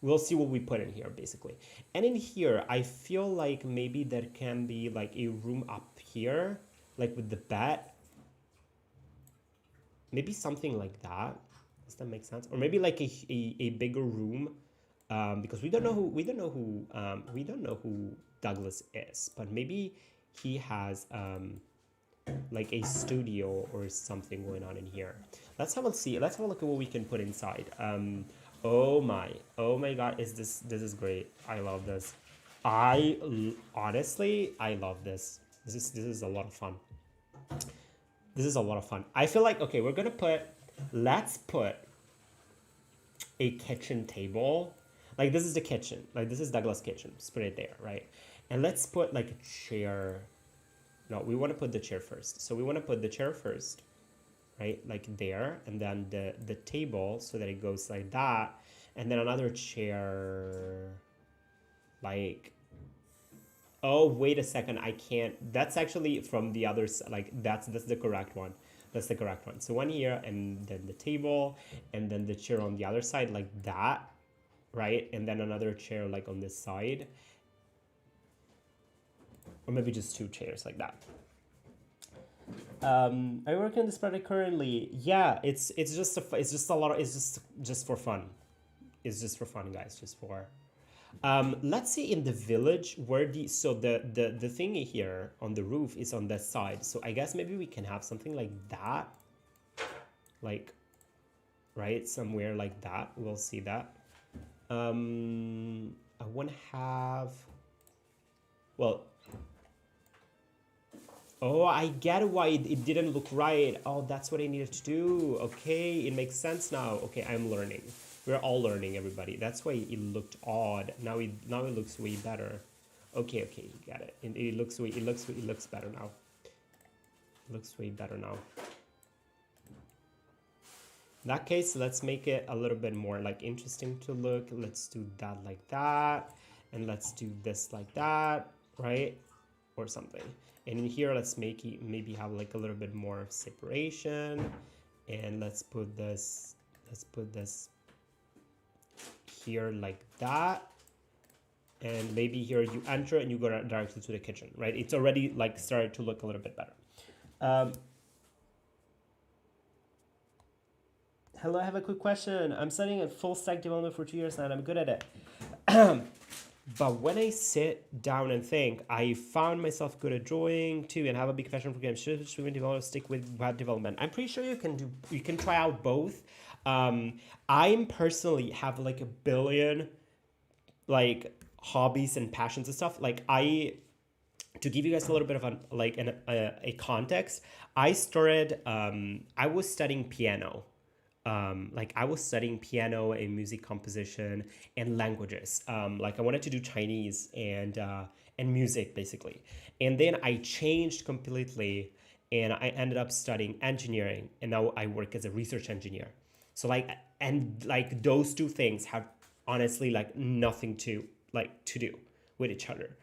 [SPEAKER 1] we'll see what we put in here basically. And in here, I feel like maybe there can be like a room up here, like with the bed. Maybe something like that. Does that make sense? Or maybe like a bigger room, because we don't know who Douglas is, but maybe he has like a studio or something going on in here. Let's have a see. Let's have a look at what we can put inside. Oh my God, this is great. I love this. Honestly, I love this. This is a lot of fun. This is a lot of fun. I feel like, okay, let's put a kitchen table. Like this is the kitchen. Like this is Douglas' kitchen. Just put it there, right? And let's put like a chair. No, we want to put the chair first. So we want to put the chair first, right? Like there, and then the table so that it goes like that. And then another chair, like, oh, wait a second, I can't. That's actually from the other side. Like that's the correct one. That's the correct one. So one here, and then the table, and then the chair on the other side, like that, right? And then another chair like on this side, or maybe just two chairs like that. I work in this project currently. Yeah, it's just a lot of, it's just for fun. It's just for fun, guys. Just for. Let's see in the village where the thing here on the roof is on that side. So I guess maybe we can have something like that, like, right, somewhere like that. We'll see that. I want to have, well, oh, I get why it didn't look right. Oh, that's what I needed to do. Okay, it makes sense now. Okay, I'm learning. We're all learning, everybody. That's why it looked odd. Now it looks way better. Okay, you got it. It looks better now. It looks way better now. In that case, let's make it a little bit more like interesting to look. Let's do that like that, and let's do this like that, right? Or something. And in here, let's make it maybe have like a little bit more separation, and let's put this here like that, and maybe here you enter and you go directly to the kitchen, right? It's already like started to look a little bit better. Hello, I have a quick question. I'm studying at full stack development for 2 years now and I'm good at it. But when I sit down and think, I found myself good at drawing too and have a big passion for games. Should we develop, stick with web development? I'm pretty sure you can try out both. I personally have like a billion like hobbies and passions and stuff. Like to give you guys a little bit of a context, I started, I was studying piano. Like I was studying piano and music composition and languages. Like I wanted to do Chinese and music basically. And then I changed completely and I ended up studying engineering, and now I work as a research engineer. So like those two things have honestly like nothing to do with each other.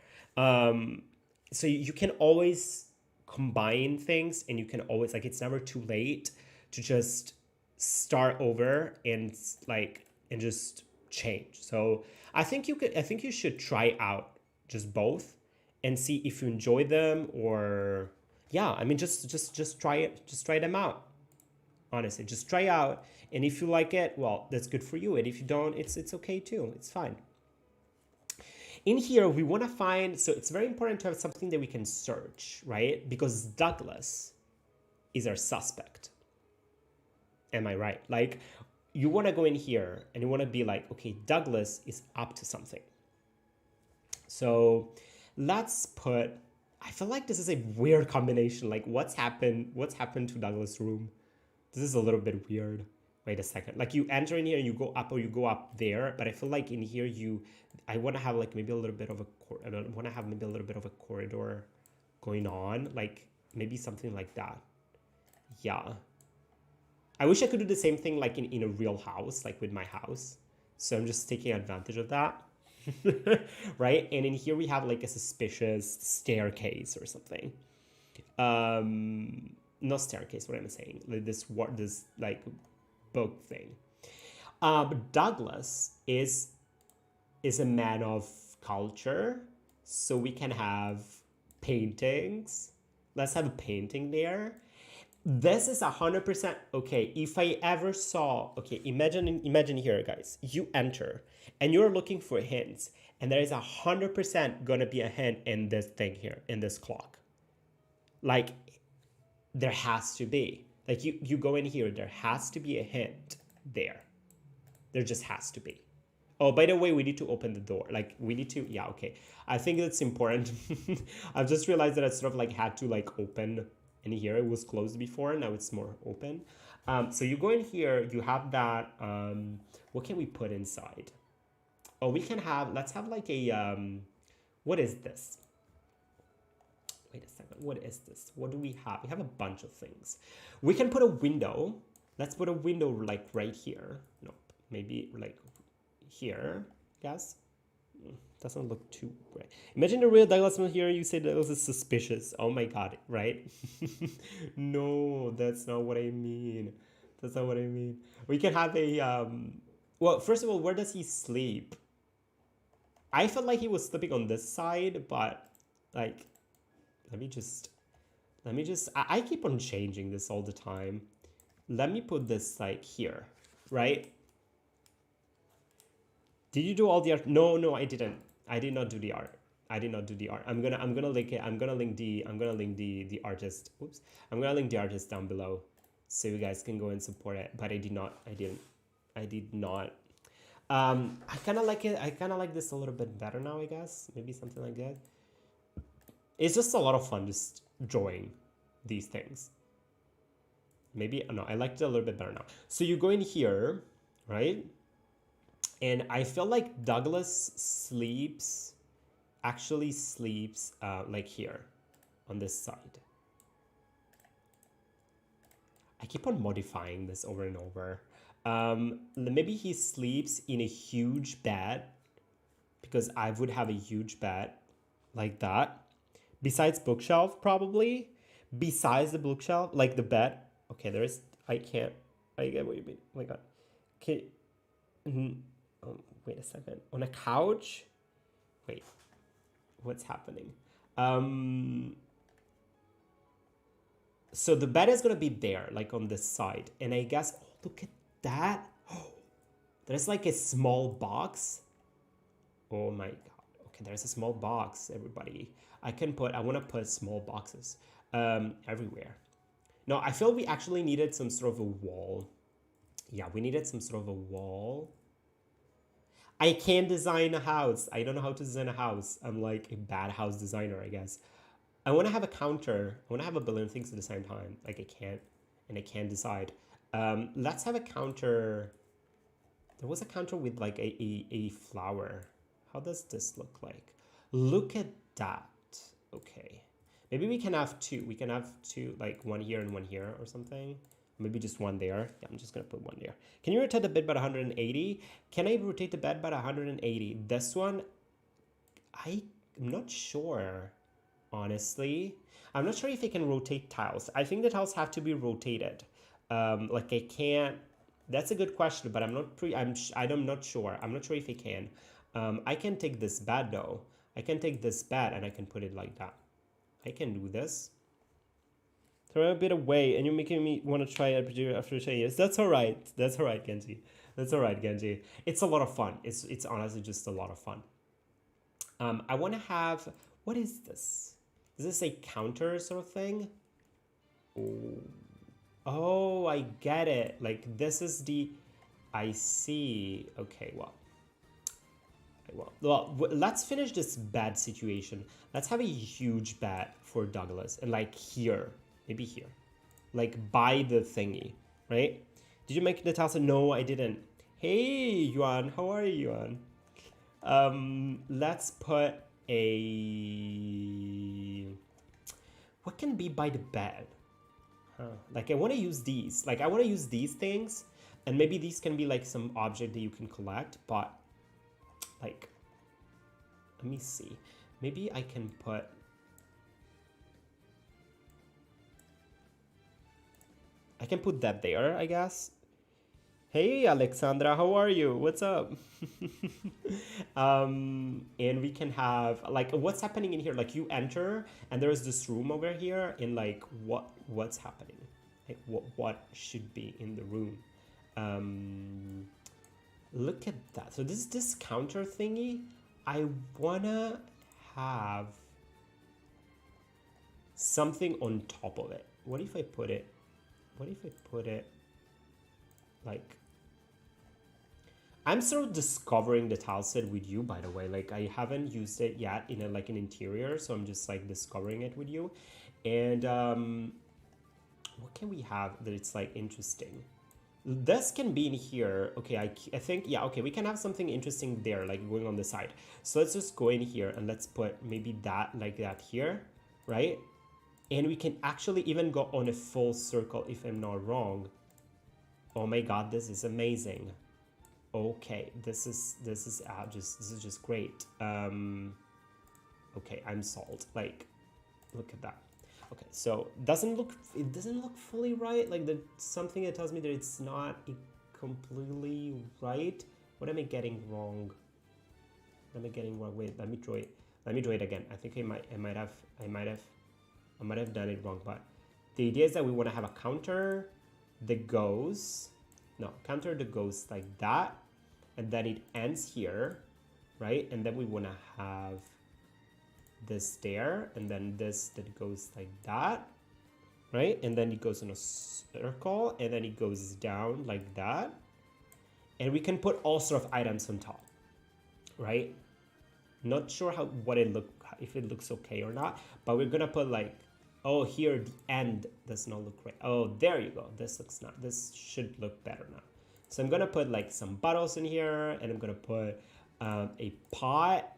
[SPEAKER 1] So you can always combine things, and you can always, like, it's never too late to just start over and just change. So I think you should try out just both and see if you enjoy them, or yeah, I mean just try it, just try them out. Honestly, just try out, and if you like it, well, that's good for you, and if you don't, it's okay too. It's fine. In here, we want to find, so it's very important to have something that we can search, right? Because Douglas is our suspect. Am I right? Like, you want to go in here and you want to be like, okay, Douglas is up to something. So let's put, I feel like this is a weird combination. Like, what's happened to Douglas' room? This is a little bit weird. Wait a second. Like you enter in here and you go up or you go up there, but I feel like in here I want to have like maybe a little bit of I want to have maybe a little bit of a corridor going on, like maybe something like that. Yeah. I wish I could do the same thing like in a real house, like with my house. So I'm just taking advantage of that. Right? And in here we have like a suspicious staircase or something. Not staircase, what am I saying? Like this like book thing. Douglas is a man of culture, so we can have paintings. Let's have a painting there. This is 100% okay. If I ever saw, okay, imagine here, guys. You enter and you're looking for hints, and there is 100% gonna be a hint in this thing here, in this clock. Like, there has to be. Like, you go in here, there has to be a hint there. There just has to be. Oh, by the way, we need to open the door. Like, we need to, yeah, okay. I think that's important. I've just realized that I sort of like had to like open in here. It was closed before, now it's more open. So you go in here, you have that, what can we put inside? Oh, we can have, let's have like a, what is this? Wait a second, what is this? What do we have? We have a bunch of things. We can put a window. Let's put a window like right here. Nope, maybe like here, yes. Doesn't look too great. Imagine the real Douglas here. You say Douglas is suspicious. Oh my god, right? No, that's not what I mean. That's not what I mean. We can have a well, first of all, where does he sleep? I felt like he was sleeping on this side, but like let me just I keep on changing this all the time. Let me put this like here, right? Did you do all the art? No, I didn't. I did not do the art. I did not do the art. I'm gonna link it. I'm gonna link the artist. Oops. I'm gonna link the artist down below, so you guys can go and support it. But I did not. I did not. I kind of like it. I kind of like this a little bit better now, I guess. Maybe something like that. It's just a lot of fun just drawing these things. Maybe, no, I liked it a little bit better now. So you go in here, right? And I feel like Douglas actually sleeps like here on this side. I keep on modifying this over and over. Maybe he sleeps in a huge bed, because I would have a huge bed like that. Besides bookshelf, probably. Besides the bookshelf, like the bed. Okay, I get what you mean. Oh my god. Okay. Wait a second. On a couch? Wait. What's happening? So the bed is gonna be there, like on this side. And I guess, oh, look at that. Oh, there's like a small box. Oh my god. Okay, there's a small box, everybody. I wanna put small boxes everywhere. No, I feel we actually needed some sort of a wall. Yeah, we needed some sort of a wall. I can't design a house. I don't know how to design a house. I'm like a bad house designer, I guess. I want to have a counter. I want to have a billion things at the same time. Like I can't decide. Let's have a counter. There was a counter with like a flower. How does this look like? Look at that. Okay. Maybe we can have two. We can have two, like one here and one here or something. Maybe just one there. Yeah, I'm just going to put one there. Can you rotate the bed by 180? Can I rotate the bed by 180? This one, I'm not sure, honestly. I'm not sure if I can rotate tiles. I think the tiles have to be rotated. Like I can't. That's a good question, but I'm not sure. I'm not sure if I can. I can take this bed though. I can take this bed and I can put it like that. I can do this. Throw a bit away, and you're making me want to try it after 10 years. That's all right. That's all right, Genji. That's all right, Genji. It's a lot of fun. It's honestly just a lot of fun. I want to have, what is this? Is this a counter sort of thing? Oh, I get it. Like this is the, I see. Okay, well, let's finish this bed situation. Let's have a huge bed for Douglas, and like here. Maybe here, like by the thingy, right? Did you make the tile set? No, I didn't. Hey, Yuan, how are you, Yuan? Let's put a... What can be by the bed? Like I want to use these. Like I want to use these things, and maybe these can be like some object that you can collect, but like, let me see. Maybe I can put... I can put that there, I guess. Hey, Alexandra, how are you? What's up? And we can have like what's happening in here. Like you enter and there's this room over here, and like what's happening? Like what should be in the room? Look at that. So this counter thingy, I wanna have something on top of it. What if I put it? What if I put it like... I'm sort of discovering the tile set with you, by the way. Like I haven't used it yet in a, like an interior, so I'm just like discovering it with you. And what can we have that it's like interesting? This can be in here. Okay, I think, yeah, okay, we can have something interesting there, like going on the side. So let's just go in here and let's put maybe that like that here, right? And we can actually even go on a full circle if I'm not wrong. Oh my god, this is amazing. Okay, this is just great. Okay, I'm sold. Like, look at that. Okay, so it doesn't look fully right. Like there's something that tells me that it's not completely right. What am I getting wrong? What am I getting wrong? Wait, let me draw it. Let me draw it again. I think I might have done it wrong. But the idea is that we want to have a counter that goes. No, counter that goes like that, and then it ends here, right? And then we want to have this there, and then this that goes like that, right? And then it goes in a circle, and then it goes down like that. And we can put all sort of items on top, right? Not sure if it looks okay or not, but we're gonna put like, oh, here the end does not look right. Oh, there you go. This should look better now. So I'm gonna put like some bottles in here, and I'm gonna put a pot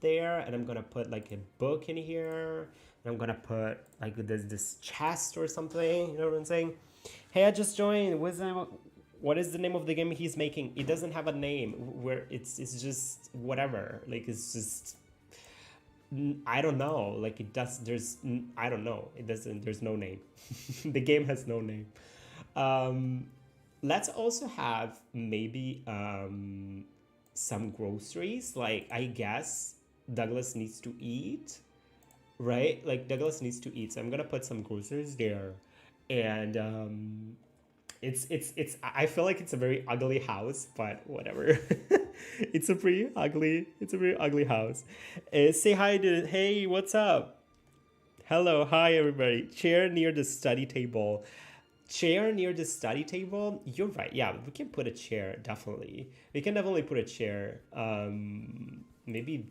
[SPEAKER 1] there, and I'm gonna put like a book in here, and I'm gonna put like this chest or something. You know what I'm saying? Hey, I just joined. What is the name of the game he's making? It doesn't have a name. Where it's just whatever. Like it's just... I don't know. Like it does. I don't know. It doesn't. There's no name. The game has no name. Let's also have maybe some groceries. Like I guess Douglas needs to eat, right? Like Douglas needs to eat. So I'm gonna put some groceries there, and I feel like it's a very ugly house, but whatever. It's a pretty ugly house. Say hi to... Hey, what's up? Hello, hi everybody. Chair near the study table. Chair near the study table. You're right. Yeah, we can put a chair. Definitely, we can definitely put a chair. Maybe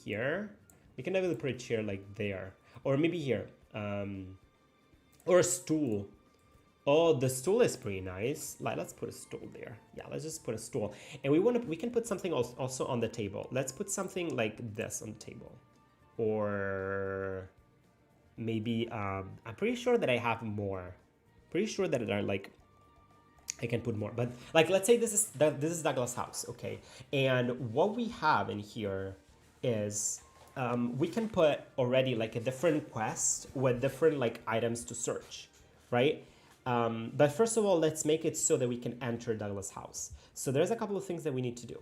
[SPEAKER 1] here. We can definitely put a chair like there, or maybe here. Or a stool. Oh, the stool is pretty nice. Like, let's put a stool there. Yeah, let's just put a stool. And we can put something else also on the table. Let's put something like this on the table. Or maybe, I'm pretty sure that I have more. Pretty sure that there are like, I can put more. But like, let's say this is Douglas' house, okay? And what we have in here is, we can put already like a different quest with different like items to search, right? But first of all, let's make it so that we can enter Douglas' house. So there's a couple of things that we need to do.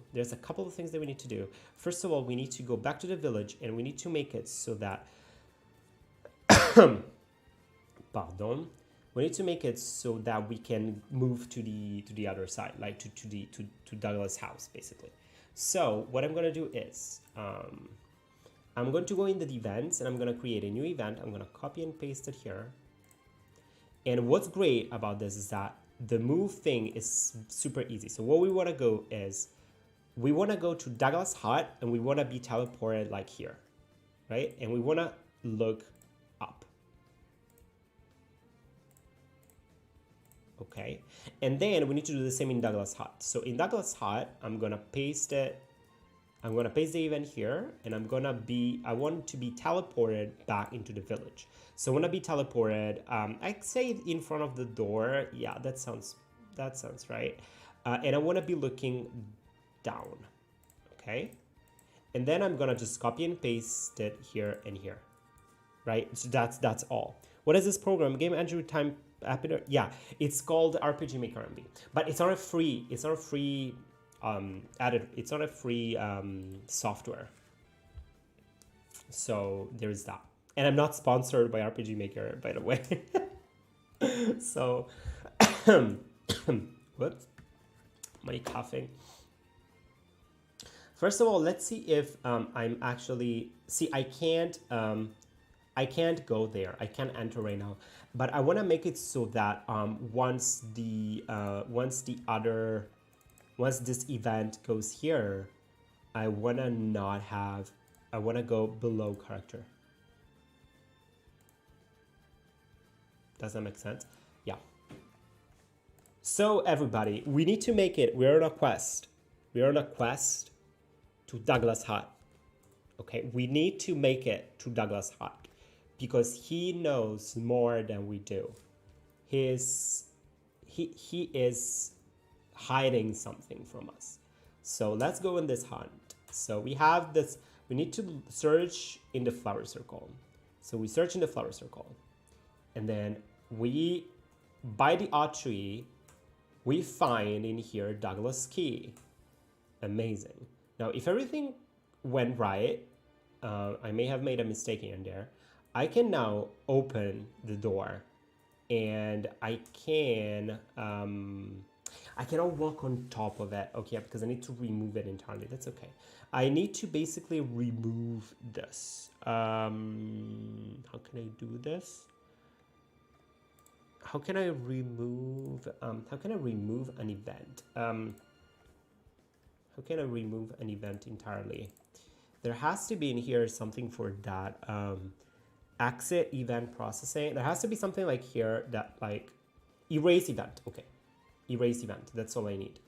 [SPEAKER 1] First of all, we need to go back to the village, and we need to make it so that... Pardon. We need to make it so that we can move to the other side, like to Douglas' house, basically. So what I'm going to do is... I'm going to go in the events, and I'm going to create a new event. I'm going to copy and paste it here. And what's great about this is that the move thing is super easy. So what we want to go is, we want to go to Douglas' hut, and we want to be teleported like here, right? And we want to look up. Okay, and then we need to do the same in Douglas Hut. So in Douglas Hut, I'm gonna paste it. I'm gonna paste the event here, and I want to be teleported back into the village. So I wanna be teleported, I'd say in front of the door. Yeah, that sounds right. And I wanna be looking down, okay? And then I'm gonna just copy and paste it here and here, right? So that's all. What is this program? Game Android Time App? Yeah, it's called RPG Maker MB, but it's not a free. It's not a free It's not a free software. So there's that. And I'm not sponsored by RPG Maker, by the way. So, whoops, my coughing. First of all, let's see if I'm actually I can't go there. I can't enter right now, but I want to make it so that once this event goes here, I want to go below character. Does that make sense? Yeah. So everybody, we need to make it. We're on a quest. We're on a quest to Douglas Hut. Okay, we need to make it to Douglas Hut because he knows more than we do. He is hiding something from us. So let's go in this hunt. So we have this. We need to search in the flower circle. So we search in the flower circle, and then by the odd tree, we find in here Douglas Key. Amazing. Now, if everything went right, I may have made a mistake here and there. I can now open the door, and I cannot walk on top of it. Okay, because I need to remove it entirely. That's okay. I need to basically remove this. How can I do this? How can I remove an event? How can I remove an event entirely? There has to be in here something for that. Exit event processing. There has to be something like here that like erase event. Okay, erase event. That's all I need.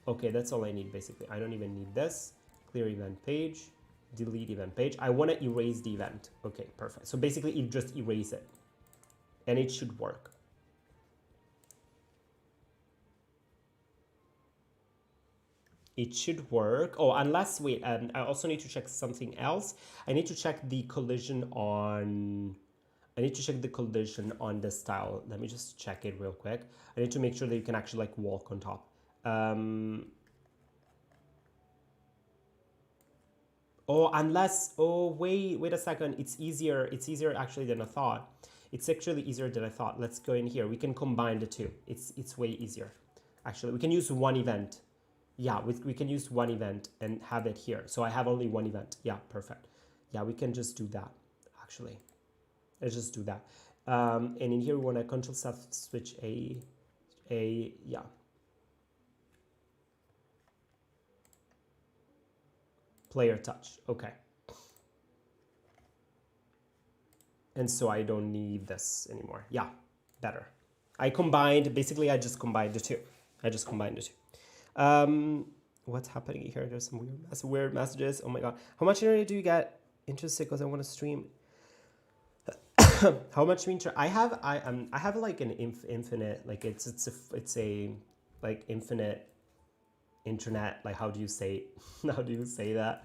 [SPEAKER 1] Okay, that's all I need basically. I don't even need this. Clear event page, delete event page. I want to erase the event. Okay, perfect. So basically you just erase it and it should work. It should work. Oh, unless, wait, I also need to check something else. I need to check the collision on this tile. Let me just check it real quick. I need to make sure that you can actually like walk on top. Oh, unless, oh, wait a second. It's easier actually than I thought. It's actually easier than I thought. Let's go in here. We can combine the two. It's way easier. Actually, we can use one event. Yeah, we can use one event and have it here. So I have only one event. Yeah, perfect. Yeah, we can just do that, actually. Let's just do that. And in here, we want to control self switch yeah. Player touch, okay. And so I don't need this anymore. Yeah, better. I just combined the two. What's happening here? There's some weird messages. Oh my god. How much internet do you get? Interested because I want to stream. How much internet? I have like an infinite, like it's a like infinite internet. Like how do you say that?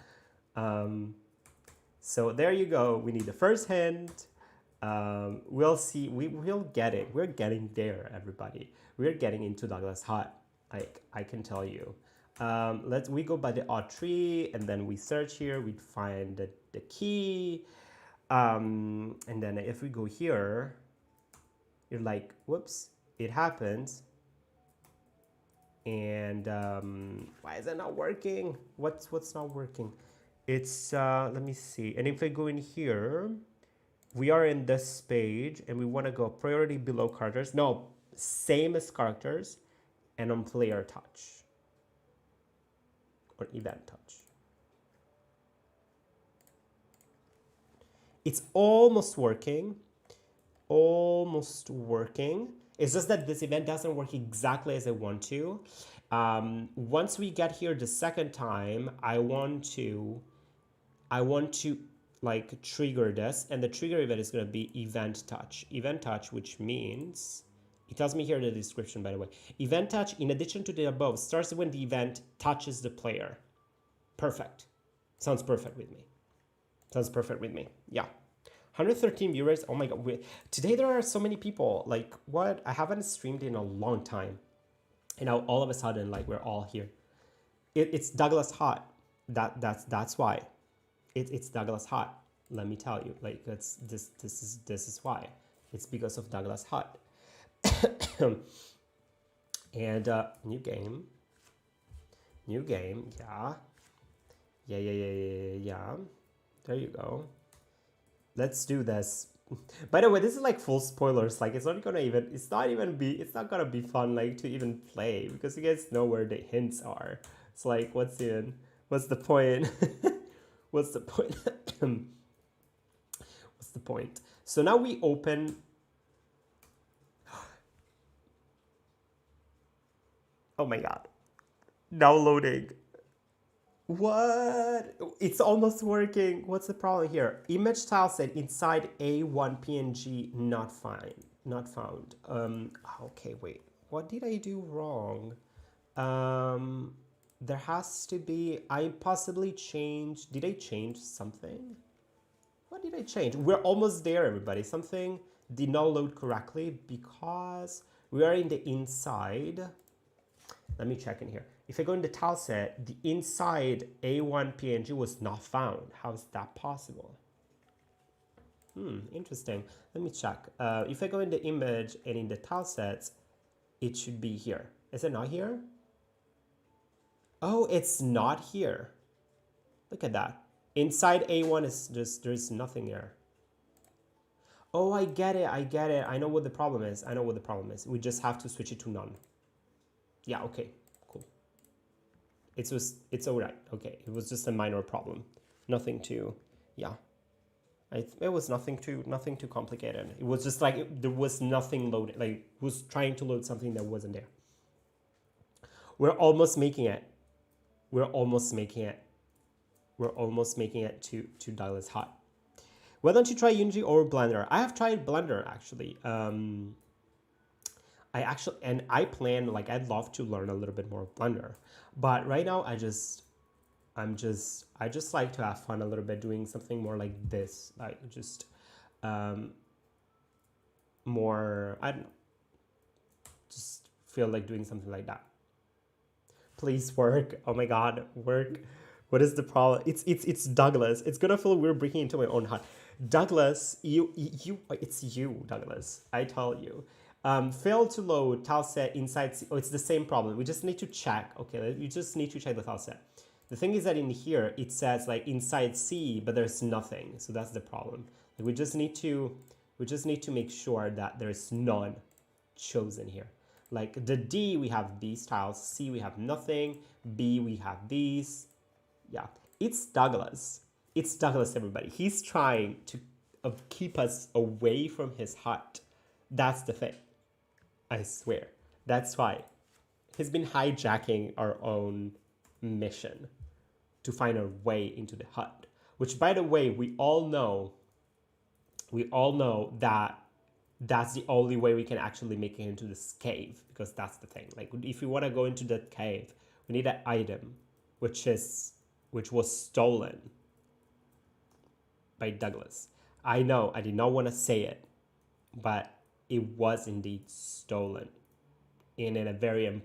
[SPEAKER 1] So there you go. We need the first hint. We'll see. We'll get it. We're getting there, everybody. We're getting into Douglas Hut. I can tell you. We go by the odd tree, and then we search here. We'd find the key, and then if we go here, you're like, whoops, it happens. And why is it not working? What's not working? It's let me see. And if I go in here, we are in this page, and we want to go priority below characters. No, same as characters, and on player touch. Or event touch. It's almost working. It's just that this event doesn't work exactly as I want to. Once we get here the second time, I want to like trigger this, and the trigger event is going to be event touch, which means it tells me here in the description, by the way, event touch, in addition to the above, starts when the event touches the player. Perfect. Sounds perfect with me. Sounds perfect with me. Yeah. 113 viewers. Oh my God. Today there are so many people. Like, what? I haven't streamed in a long time. And now all of a sudden, like, we're all here. It's Douglas Hot. That's why. It's Douglas Hot. Let me tell you. Like, it's this is why. It's because of Douglas Hot. And new game. Yeah. Yeah. There you go. Let's do this. By the way, this is like full spoilers. Like, it's not gonna be fun, like, to even play, because you guys know where the hints are. It's like, what's the point? What's the point? What's the point? So now we open. Oh my God. Now loading. What? It's almost working. What's the problem here? Image tile set inside A1 PNG not found. Okay, wait. What did I do wrong? There has to be, I possibly changed, did I change something? What did I change? We're almost there, everybody. Something did not load correctly because we are in the inside. Let me check in here. If I go in the tile set, the inside A1 PNG was not found. How is that possible? Interesting. Let me check. If I go in the image and in the tile sets, it should be here. Is it not here? Oh, it's not here. Look at that. Inside A1 is just, there's nothing there. Oh, I get it. I know what the problem is. We just have to switch it to none. Yeah, okay, cool. It's all right. Okay, it was just a minor problem. Nothing too, yeah. It was nothing too complicated. It was just like there was nothing loaded. Like, it was trying to load something that wasn't there. We're almost making it. We're almost making it to Douglas Hot. Why don't you try Unity or Blender? I have tried Blender, actually. I plan, like, I'd love to learn a little bit more of Blender, but right now I just like to have fun a little bit doing something more like this, like just more, I don't know, just feel like doing something like that. Please work. Oh my God, work. What is the problem? It's Douglas. It's gonna feel weird breaking into my own heart. Douglas, it's you, Douglas. I tell you. Failed to load tile set inside C. Oh, it's the same problem. We just need to check. Okay, you just need to check the tile set. The thing is that in here it says like inside C, but there's nothing. So that's the problem. Like, we just need to make sure that there's none chosen here. Like the D, we have these tiles. C, we have nothing. B, we have these. Yeah, it's Douglas. It's Douglas, everybody. He's trying to keep us away from his hut. That's the thing. I swear. That's why. He's been hijacking our own mission to find our way into the hut. Which, by the way, we all know that that's the only way we can actually make it into this cave, because that's the thing. Like, if we want to go into that cave, we need an item, which was stolen by Douglas. I know, I did not want to say it, but it was indeed stolen in a very,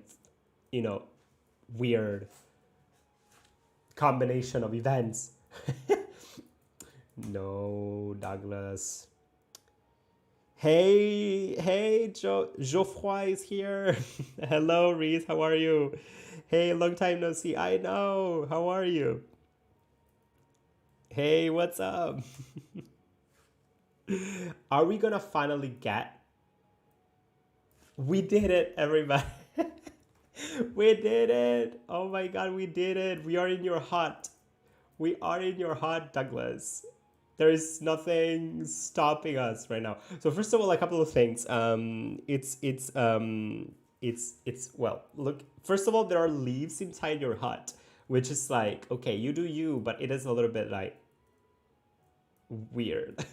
[SPEAKER 1] weird combination of events. No, Douglas. Hey, Geoffroy is here. Hello, Reese, how are you? Hey, long time no see. I know, how are you? Hey, what's up? Are we gonna finally get? We did it, everybody. We did it. Oh my God, we did it. We are in your hut. We are in your hut, Douglas. There is nothing stopping us right now. So first of all, a couple of things. It's well. Look, first of all, there are leaves inside your hut, which is like, okay, you do you, but it is a little bit like weird.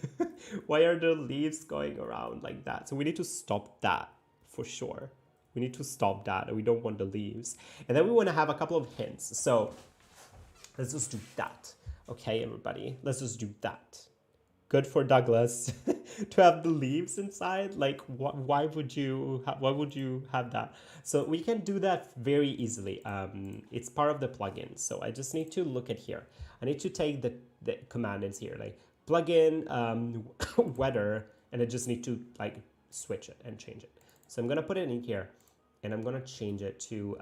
[SPEAKER 1] Why are the leaves going around like that? So we need to stop that for sure. We need to stop that. We don't want the leaves. And then we want to have a couple of hints. So let's just do that. Okay, everybody, let's just do that. Good for Douglas to have the leaves inside. Like, why would you have that? So we can do that very easily. It's part of the plugin. So I just need to look at here. I need to take the command in here, like plugin weather, and I just need to like switch it and change it. So I'm gonna put it in here, and I'm gonna change it to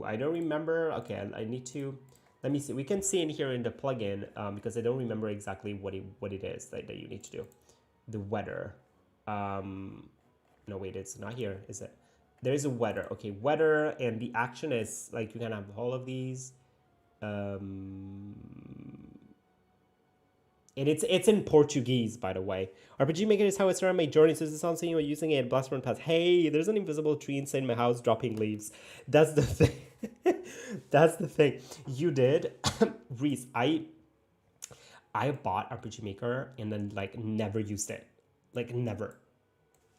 [SPEAKER 1] I don't remember. Okay, I need to. Let me see. We can see in here in the plugin because I don't remember exactly what it is that you need to do. The weather. No, wait, it's not here, is it? There is a weather. Okay, weather, and the action is like you can have all of these. And it's in Portuguese, by the way. RPG Maker is how I started my journey. So this is something you're using it. Blastburn Pass. Hey, there's an invisible tree inside my house dropping leaves. That's the thing. That's the thing. You did, Reese. I bought RPG Maker and then like never used it. Like never.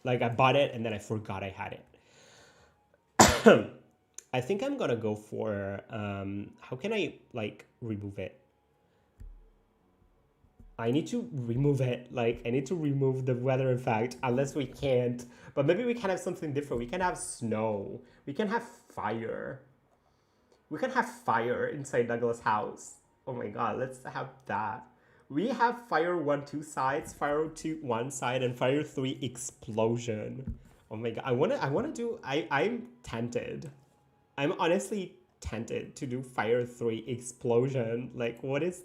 [SPEAKER 1] Like I bought it and then I forgot I had it. I think I'm gonna go for how can I like remove it? I need to remove it. Like, I need to remove the weather effect unless we can't. But maybe we can have something different. We can have snow. We can have fire. We can have fire inside Douglas' house. Oh my god, let's have that. We have fire 1, 2 sides, fire 2, 1 side, and fire 3 explosion. Oh my god, I wanna do, I'm tempted. I'm honestly tempted to do fire 3 explosion. Like, what does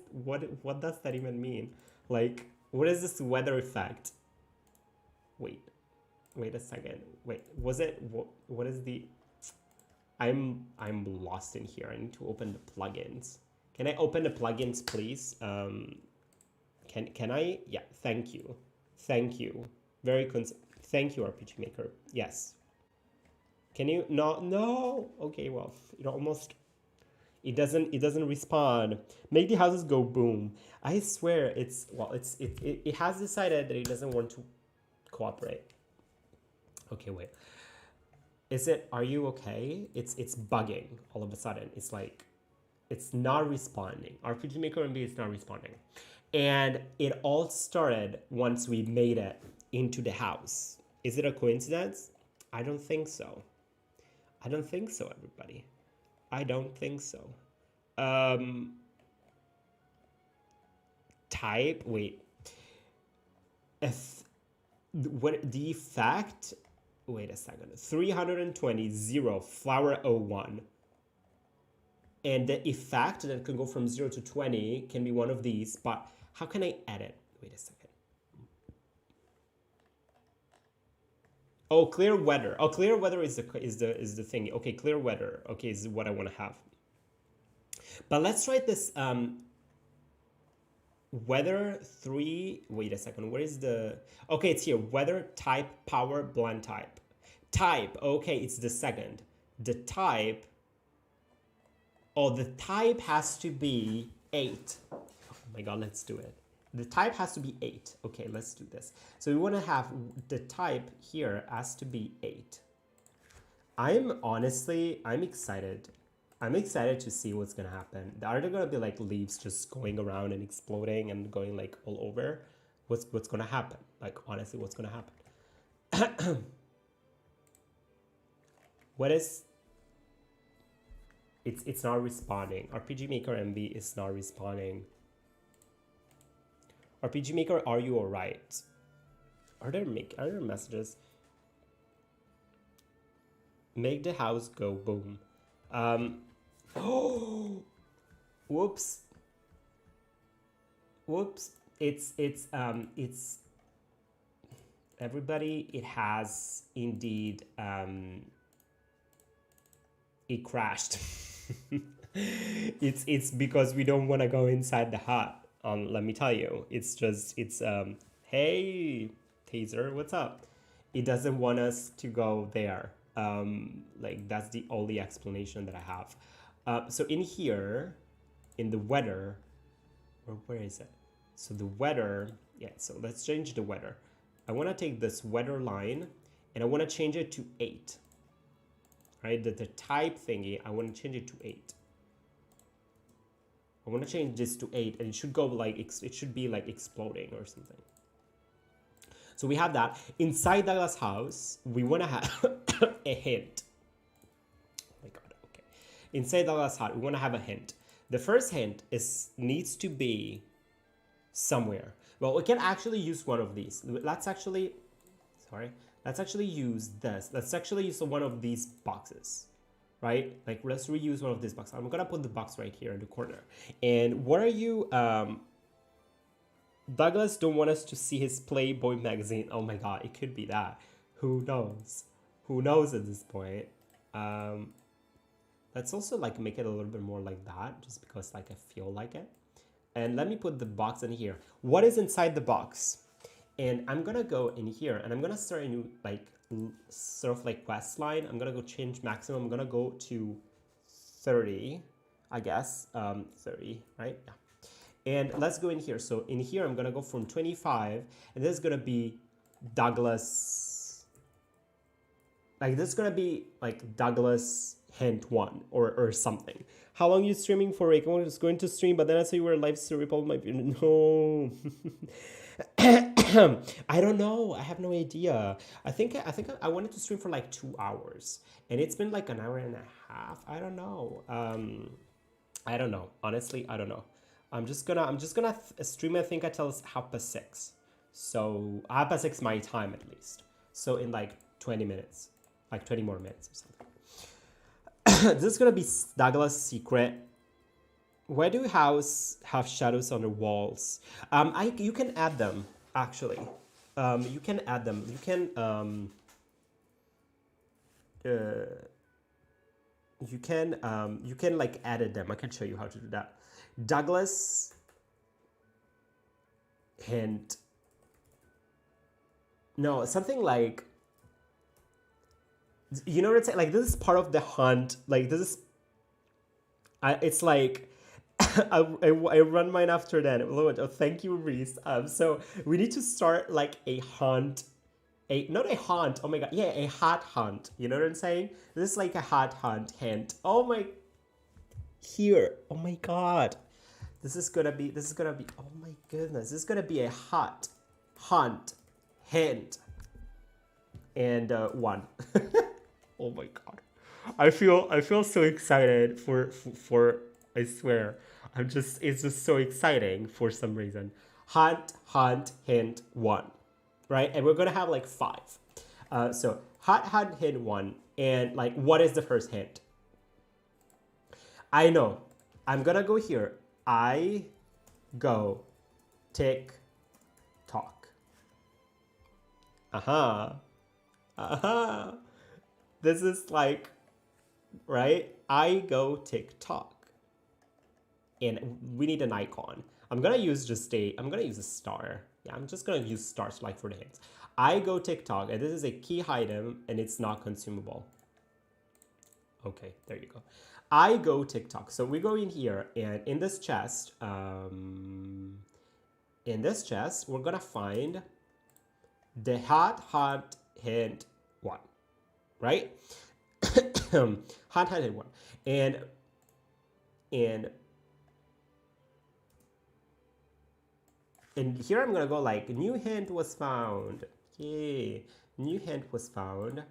[SPEAKER 1] that even mean? Like, what is this weather effect? Wait a second. Wait, was it, what is the, I'm lost in here. I need to open the plugins. Can I open the plugins, please? Can I? Yeah, thank you. Thank you. Thank you, RPG Maker. Yes. Can you? No. Okay, well, it almost, it doesn't respond. Make the houses go boom. I swear it has decided that it doesn't want to cooperate. Okay, wait. Are you okay? It's bugging all of a sudden. It's like, it's not responding. RPG Maker MB is not responding. And it all started once we made it into the house. Is it a coincidence? I don't think so. I don't think so, everybody. I don't think so. Type, wait. What the effect? Wait a second. 320, 0, flower 01. And the effect that can go from 0 to 20 can be one of these, but how can I edit? Wait a second. Oh, clear weather. Oh, clear weather is the thing. Okay, clear weather. Okay, is what I want to have. But let's write this weather 3. Wait a second. Where is the? Okay, it's here. Weather type power blend type. Type. Okay, it's the second. The type. Oh, the type has to be 8. Oh my god, let's do it. The type has to be 8. Okay, let's do this. So we want to have the type here has to be 8. I'm excited. I'm excited to see what's going to happen. Are there going to be like leaves just going around and exploding and going like all over? What's going to happen? Like, honestly, what's going to happen? What is... It's not responding. RPG Maker MB is not responding. RPG Maker, are you alright? Are there messages? Make the house go boom. Oh, whoops. It's everybody. It has indeed it crashed. It's because we don't want to go inside the hut. Let me tell you, it's hey Taser, what's up? It doesn't want us to go there. Like that's the only explanation that I have. So in here, in the weather, or where is it? So the weather, yeah. So let's change the weather. I want to take this weather line, and I want to change it to 8. Right, the type thingy, I want to change it to 8. I want to change this to 8, and it should go like, it should be like exploding or something. So we have that. Inside Douglas' house, we want to have a hint. Oh my god, okay. Inside Douglas' house, we want to have a hint. The first hint needs to be somewhere. Well, we can actually use one of these. Let's actually use this. Let's actually use one of these boxes. Right? Like, let's reuse one of these boxes. I'm gonna put the box right here in the corner. And what are you, Douglas don't want us to see his Playboy magazine. Oh my god, it could be that. Who knows? Who knows at this point? Let's also like make it a little bit more like that, just because like I feel like it. And let me put the box in here. What is inside the box? And I'm gonna go in here and I'm gonna start a new like sort of like quest line. I'm gonna go change maximum. I'm gonna go to 30, I guess. 30, right? Yeah. And let's go in here. So in here, I'm gonna go from 25, and this is gonna be Douglas. Like this is gonna be like Douglas hint 1 or something. How long are you streaming for, Rick? I was going to stream, but then I saw you were live stream. No. I don't know. I have no idea. I think I wanted to stream for like 2 hours, and it's been like an hour and a half. I don't know. I don't know. Honestly, I don't know. I'm just gonna stream. I think until 6:30. So 6:30 my time at least. So in like 20 minutes, like 20 more minutes or something. This is gonna be Douglas' secret. Why do house have shadows on the walls? You can add them actually. You can add them. You can like edit them. I can show you how to do that. Douglas hint. No, something like, you know what I'm saying? Like this is part of the hunt. Like this is, it's like. I run mine after that. Oh, thank you, Reese. So we need to start like a hunt, not a hunt. Oh my god, yeah, a hot hunt. You know what I'm saying? This is like a hot hunt hint. Oh my, here. Oh my god, this is gonna be. Oh my goodness, this is gonna be a hot hunt hint, and 1. Oh my god, I feel so excited for. I swear. It's just so exciting for some reason. Hunt, hint, 1, right? And we're gonna have like 5. So hunt, hint, 1, and like, what is the first hint? I know. I'm gonna go here. I go tick tock. This is like, right? I go tick tock. And we need an icon. I'm gonna use a star. Yeah, I'm just gonna use stars like for the hints. I go TikTok, and this is a key item, and it's not consumable. Okay, there you go. I go TikTok. So we go in here, and in this chest, we're gonna find the hot hint 1, right? Hot hint 1, and here I'm gonna go like, new hint was found. Yay, new hint was found.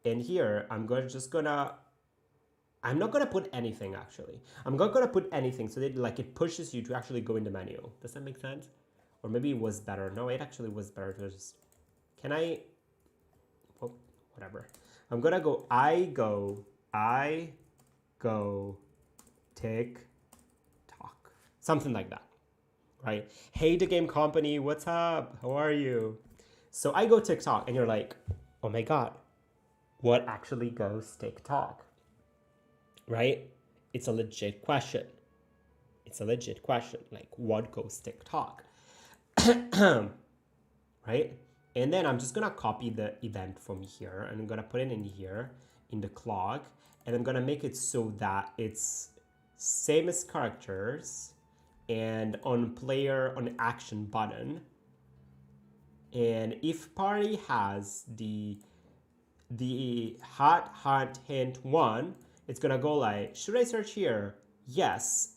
[SPEAKER 1] And here I'm not gonna put anything actually. I'm not gonna put anything so that like it pushes you to actually go in the menu. Does that make sense? Or maybe it was better. No, it actually was better to just, oh, whatever. I'm gonna go, I go tick tock. Something like that. Right? Hey, the game company, what's up? How are you? So I go TikTok, and you're like, oh my god, what actually goes TikTok? Right? It's a legit question. It's a legit question. Like, what goes TikTok? Right? And then I'm just gonna copy the event from here and I'm gonna put it in here in the clock, and I'm gonna make it so that it's same as characters and on player on action button. And if party has the hot hunt hint one, it's gonna go like, should I search here? Yes.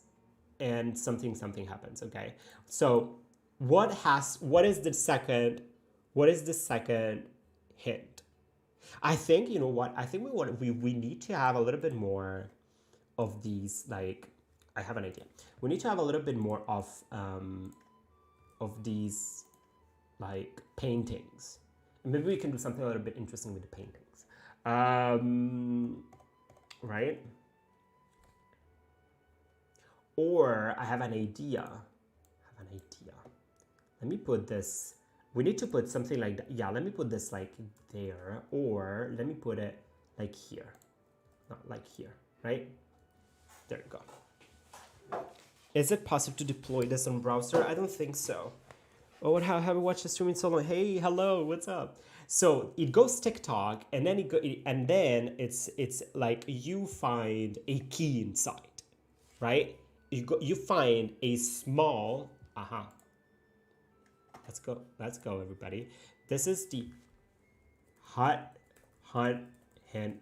[SPEAKER 1] And something happens. Okay. So what is the second hint? I think, you know what? I think we need to have a little bit more of these, like, I have an idea. We need to have a little bit more of these like paintings. Maybe we can do something a little bit interesting with the paintings. Right? Or I have an idea. Let me put this. We need to put something like that. Yeah, let me put this like there, or let me put it like here. Not like here, right? There you go. Is it possible to deploy this on browser? I don't think so. Oh, what? How have you watched the streaming so long? Hey, hello, what's up? So it goes TikTok, and then it's like you find a key inside, right? You find a small Let's go, everybody. This is the hot hunt hint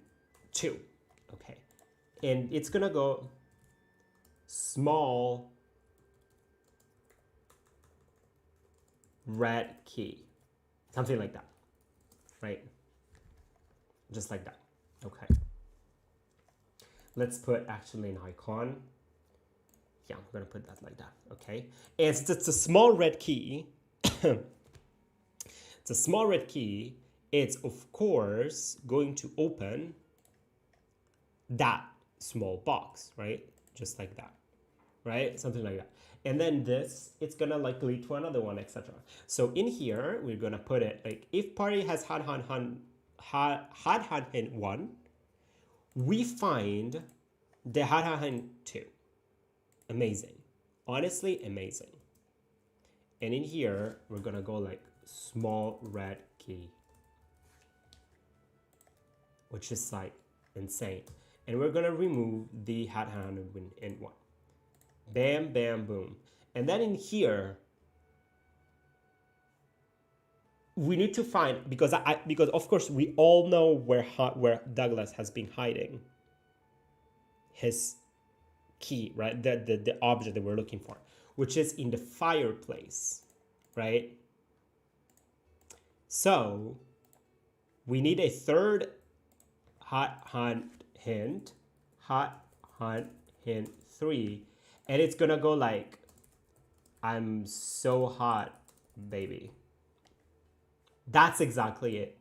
[SPEAKER 1] 2. Okay, and it's gonna go small red key, something like that, right? Just like that. Okay, let's put actually an icon. Yeah, I'm gonna put that like that. Okay, and it's a small red key. It's a small red key. It's of course going to open that small box, right? Just like that, right? Something like that. And then this, it's gonna like lead to another one, etc. So in here, we're gonna put it like, if party has hot hint 1, we find the hot hint 2. Amazing. Honestly, amazing. And in here, we're gonna go like small red key, which is like insane. And we're gonna remove the hot hand in 1. Bam, bam, boom. And then in here, we need to find, because of course we all know where Douglas has been hiding his key, right? The object that we're looking for, which is in the fireplace, right? So we need a third hot hunt hint 3, and it's gonna go like, I'm so hot, baby. That's exactly it.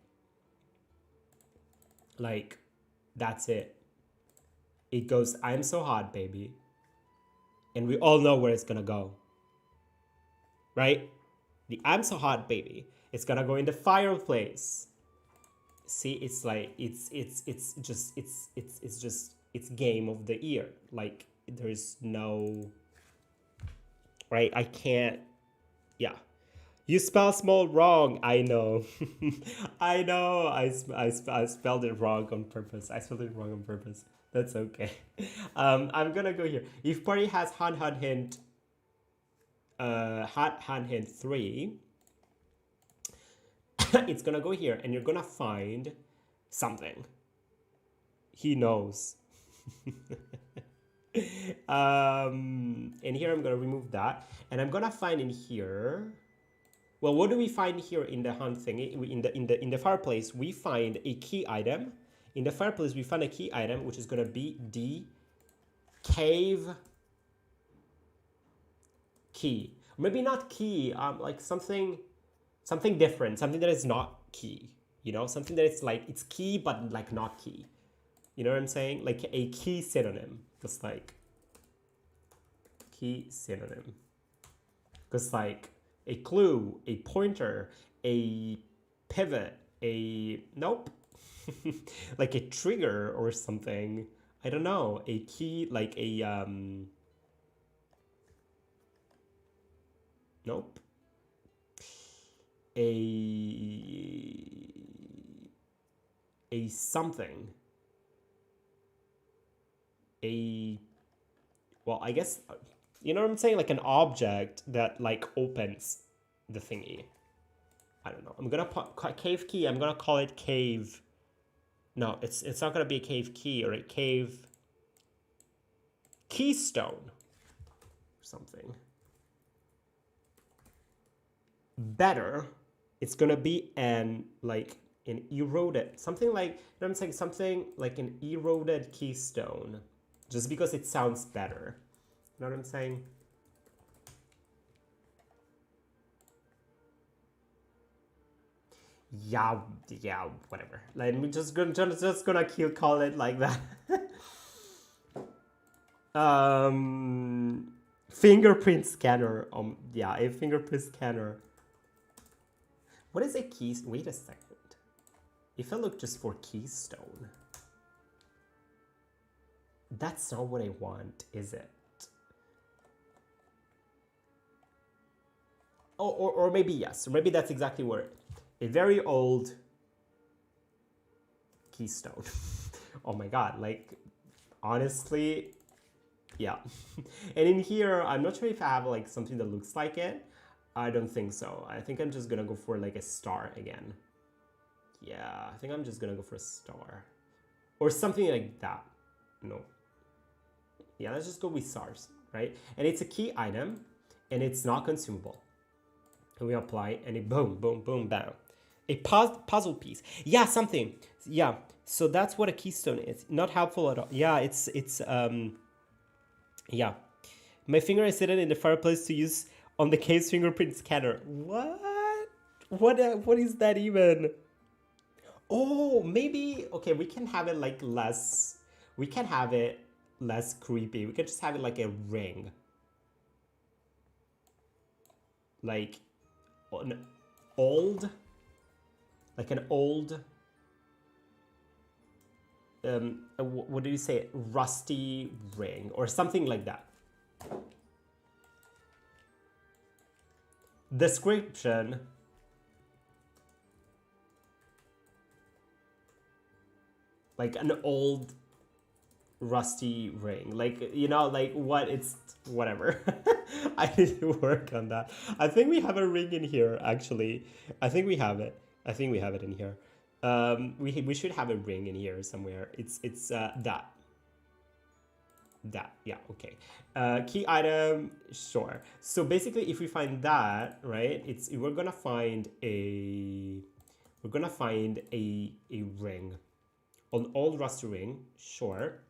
[SPEAKER 1] Like, that's it. It goes, I'm so hot, baby. And we all know where it's gonna go, right? The I'm so hot, baby. It's gonna go in the fireplace. See, it's like, it's game of the year. Like, there's no, right? I can't, yeah. You spell small wrong. I know. I know. I spelled it wrong on purpose. That's okay. I'm gonna go here. If party has hot hint 3, it's gonna go here, and you're gonna find something. He knows. And here I'm gonna remove that, and I'm gonna find in here. Well, what do we find here in the hunt thing? In the fireplace, we find a key item. In the fireplace, we find a key item, which is gonna be the cave key. Maybe not key. Like something different. Something that is not key. You know, something that is like, it's key but like not key. You know what I'm saying? Like a key synonym. Just like key synonym. Because like a clue, a pointer, a pivot, nope. Like a trigger or something. I don't know, a key, like a, nope. A something. Well, I guess, you know what I'm saying? Like an object that like opens the thingy. I don't know. I'm gonna put cave key. I'm gonna call it cave. No, it's not gonna be a cave key or a cave keystone or something. Better, it's gonna be an eroded, something like, you know what I'm saying, something like an eroded keystone, just because it sounds better. You know what I'm saying? Yeah, whatever. Like, we're just gonna call it like that. Fingerprint scanner. Yeah, a fingerprint scanner. What is a key? Wait a second. If I look just for keystone, that's not what I want, is it? Oh, or maybe yes. Or maybe that's exactly where a very old keystone. Oh my god, like, honestly, yeah. And in here, I'm not sure if I have like something that looks like it. I don't think so. I think I'm just gonna go for like a star again. Yeah, I think I'm just gonna go for a star. Or something like that. No. Yeah, let's just go with stars, right? And it's a key item, and it's not consumable. And we apply, and it boom, boom, boom, bam. A puzzle piece. Yeah, something. Yeah, so that's what a keystone is. Not helpful at all. Yeah, yeah. My finger is sitting in the fireplace to use on the cave's fingerprint scanner. What? What is that even? Oh, maybe, okay, we can have it like less, we can have it less creepy. We can just have it like a ring. Like an old, like an old, what do you say? Rusty ring or something like that. Description. Like an old rusty ring, like, you know, like what, it's whatever. I need to work on that. I think we have a ring in here, actually. I think we have it. I think we have it in here. We should have a ring in here somewhere. It's that, yeah, okay. Key item, sure. So basically, if we find that, right, we're gonna find a ring, an old rusty ring, sure.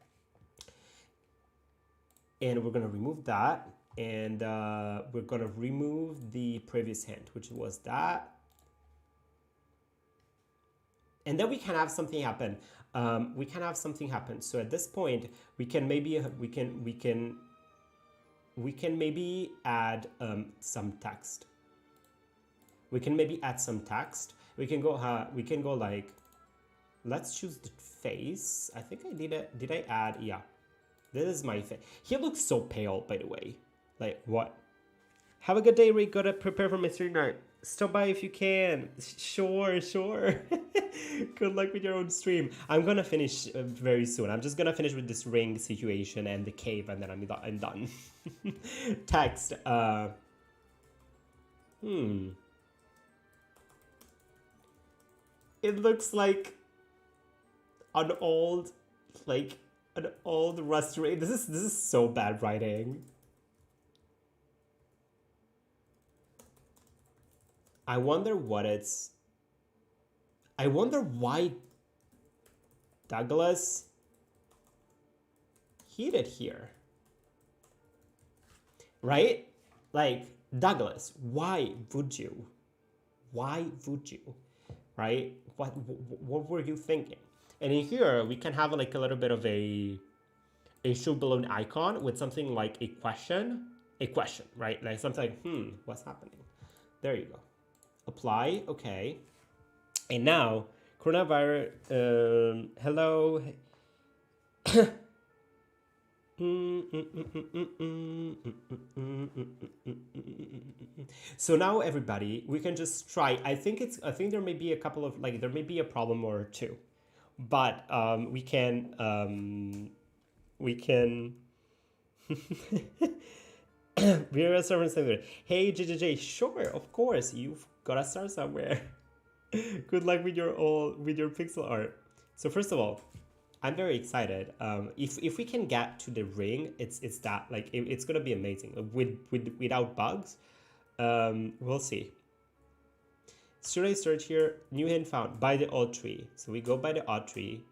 [SPEAKER 1] And we're gonna remove that, and we're gonna remove the previous hint, which was that. And then we can have something happen. So at this point, we can maybe add some text. We can maybe add some text. We can go like, let's choose the face. I think I did it. Did I add? Yeah. This is my face. He looks so pale, by the way. Like, what? Have a good day, Rick. Gotta prepare for my stream night. Stop by if you can. Sure. Good luck with your own stream. I'm gonna finish very soon. I'm just gonna finish with this ring situation and the cave, and then I'm done. Text. It looks like an old, like, an old rusty ring. This is so bad writing. I wonder why Douglas hid it here. Right? Like, Douglas, why would you? Right? What were you thinking? And in here, we can have like a little bit of a show balloon icon with something like a question, right? Like something like, what's happening? There you go. Apply, okay. And now, coronavirus, hello. So now everybody, we can just try. I think there may be a couple of like there may be a problem or two, but we can we're a server somewhere. Hey JJJ, sure, of course, you've gotta start somewhere. Good luck with your pixel art. So first of all, I'm very excited. If we can get to the ring, it's that like it's gonna be amazing without bugs. We'll see. Should I search here? New hint found by the odd tree. So we go by the odd tree.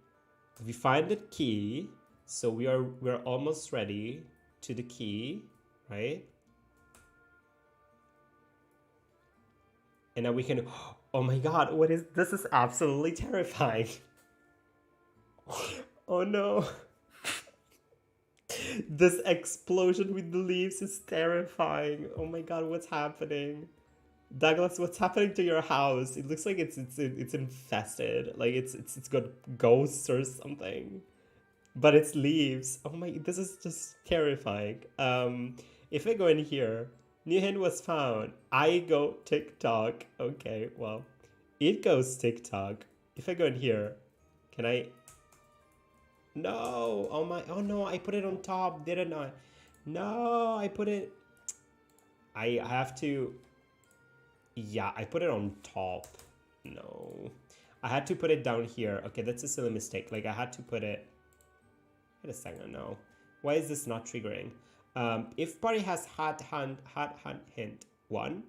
[SPEAKER 1] We find the key. So we're almost ready to the key, right? And now we can. Oh my God! What is this? Is absolutely terrifying. Oh no! This explosion with the leaves is terrifying. Oh my God! What's happening? Douglas, what's happening to your house? It looks like it's infested. Like it's got ghosts or something. But it's leaves. Oh my, this is just terrifying. If I go in here, new hint was found. I go TikTok. Okay, well, it goes TikTok. If I go in here, can I? No. Oh my. Oh no, I put it on top, didn't I? No, I put it. I have to. Yeah, I put it on top. No. I had to put it down here. Okay, that's a silly mistake. Like, I had to put it... Wait a second, no. Why is this not triggering? If party has hot hunt hint 1,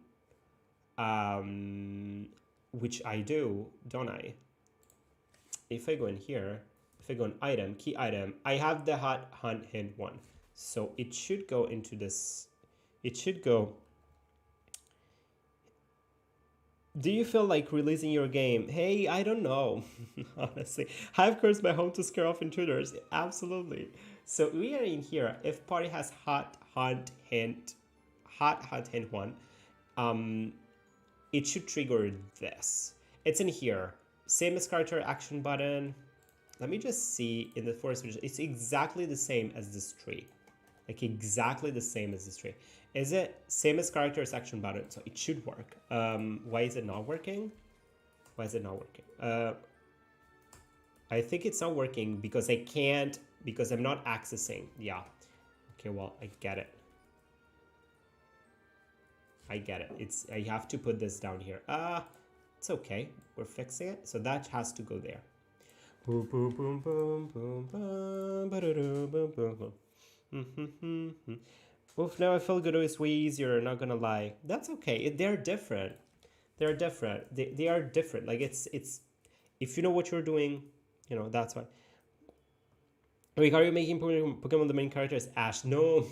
[SPEAKER 1] which I do, don't I? If I go in here, if I go in item, key item, I have the hot hunt hint 1. So it should go into this... It should go... Do you feel like releasing your game? Hey, I don't know, honestly. I've cursed my home to scare off intruders. Absolutely. So we are in here. If party has hot hunt hint 1, it should trigger this. It's in here. Same as character action button. Let me just see in the forest vision. It's exactly the same as this tree. Like exactly the same as this tree. Is it same as characters action button? So it should work. Why is it not working? Why is it not working? I think it's not working because I can't, because I'm not accessing. Yeah. Okay, well, I get it. I get it. I have to put this down here. It's okay. We're fixing it. So that has to go there. Boom, boom, boom, boom, boom, boom, boom, boom, boom. Oof, now I feel good. It's way easier, not gonna lie. That's okay. They're different. They're different. They are different. Like it's if you know what you're doing, you know, that's fine. Wait, are you making Pokemon the main character is Ash? No,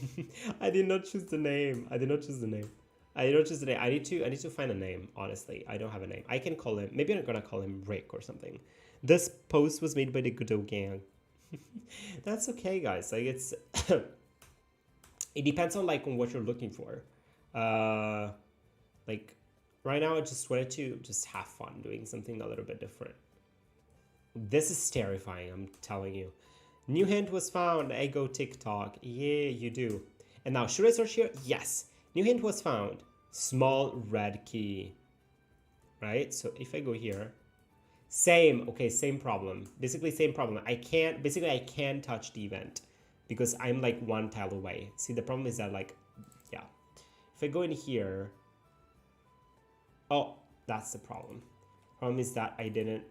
[SPEAKER 1] I did not choose the name. I did not choose the name. I did not choose the name. I need to find a name, honestly. I don't have a name. I can call him, maybe I'm gonna call him Rick or something. This post was made by the Godot gang. That's okay, guys. Like it's it depends on like on what you're looking for. Like right now I just wanted to just have fun doing something a little bit different. This is terrifying, I'm telling you. New hint was found. I go TikTok. Yeah, you do. And now should I search here? Yes. New hint was found. Small red key. Right? So if I go here, same, okay, same problem. Basically same problem. I can't touch the event because I'm like one tile away. See, the problem is that like, yeah. If I go in here, oh, that's the problem. Problem is that I didn't,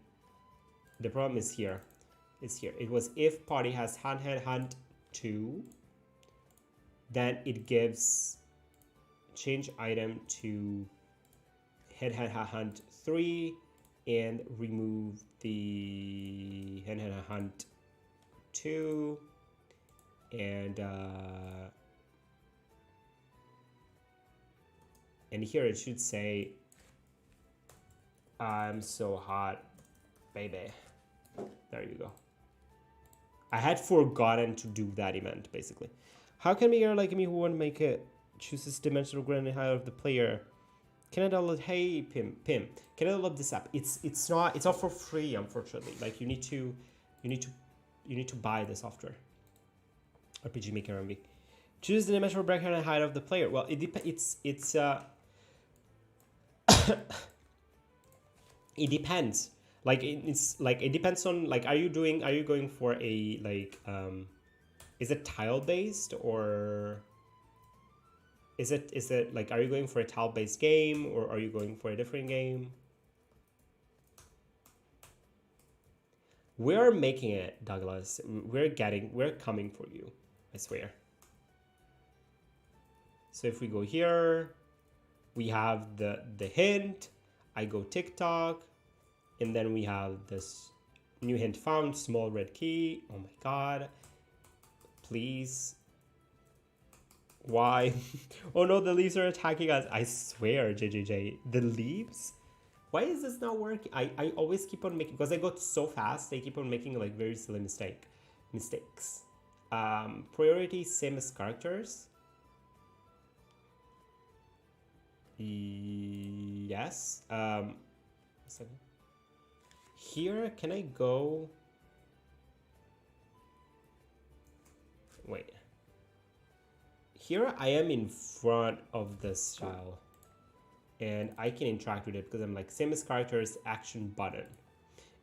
[SPEAKER 1] the problem is here. It's here. It was if party has hunt 2, then it gives change item to hunt 3 and remove the hunt 2 and here it should say I'm so hot, baby. There you go. I had forgotten to do that event, basically. How can a girl like me who won't make it chooses dimensional granite high of the player? Can I download? Hey, Pim. Can I download this app? It's not for free, unfortunately. Like you need to buy the software. RPG Maker MV. Choose the dimensional background and height of the player. Well, it depends. It depends. Like it's like it depends on like are you going for a like is it tile based or is it like are you going for a tile based game or are you going for a different game? We're making it, Douglas. We're coming for you. I swear. So if we go here, we have the hint. I go TikTok, and then we have this new hint found, small red key. Oh my god. Please. Why? Oh no, the leaves are attacking us. I swear, JJJ. The leaves? Why is this not working? I always keep on making, because I got so fast, I keep on making like very silly mistakes. Priority same as characters. Yes. A second. Here, can I go? Wait. Here I am in front of this tile. And I can interact with it because I'm like same as characters action button,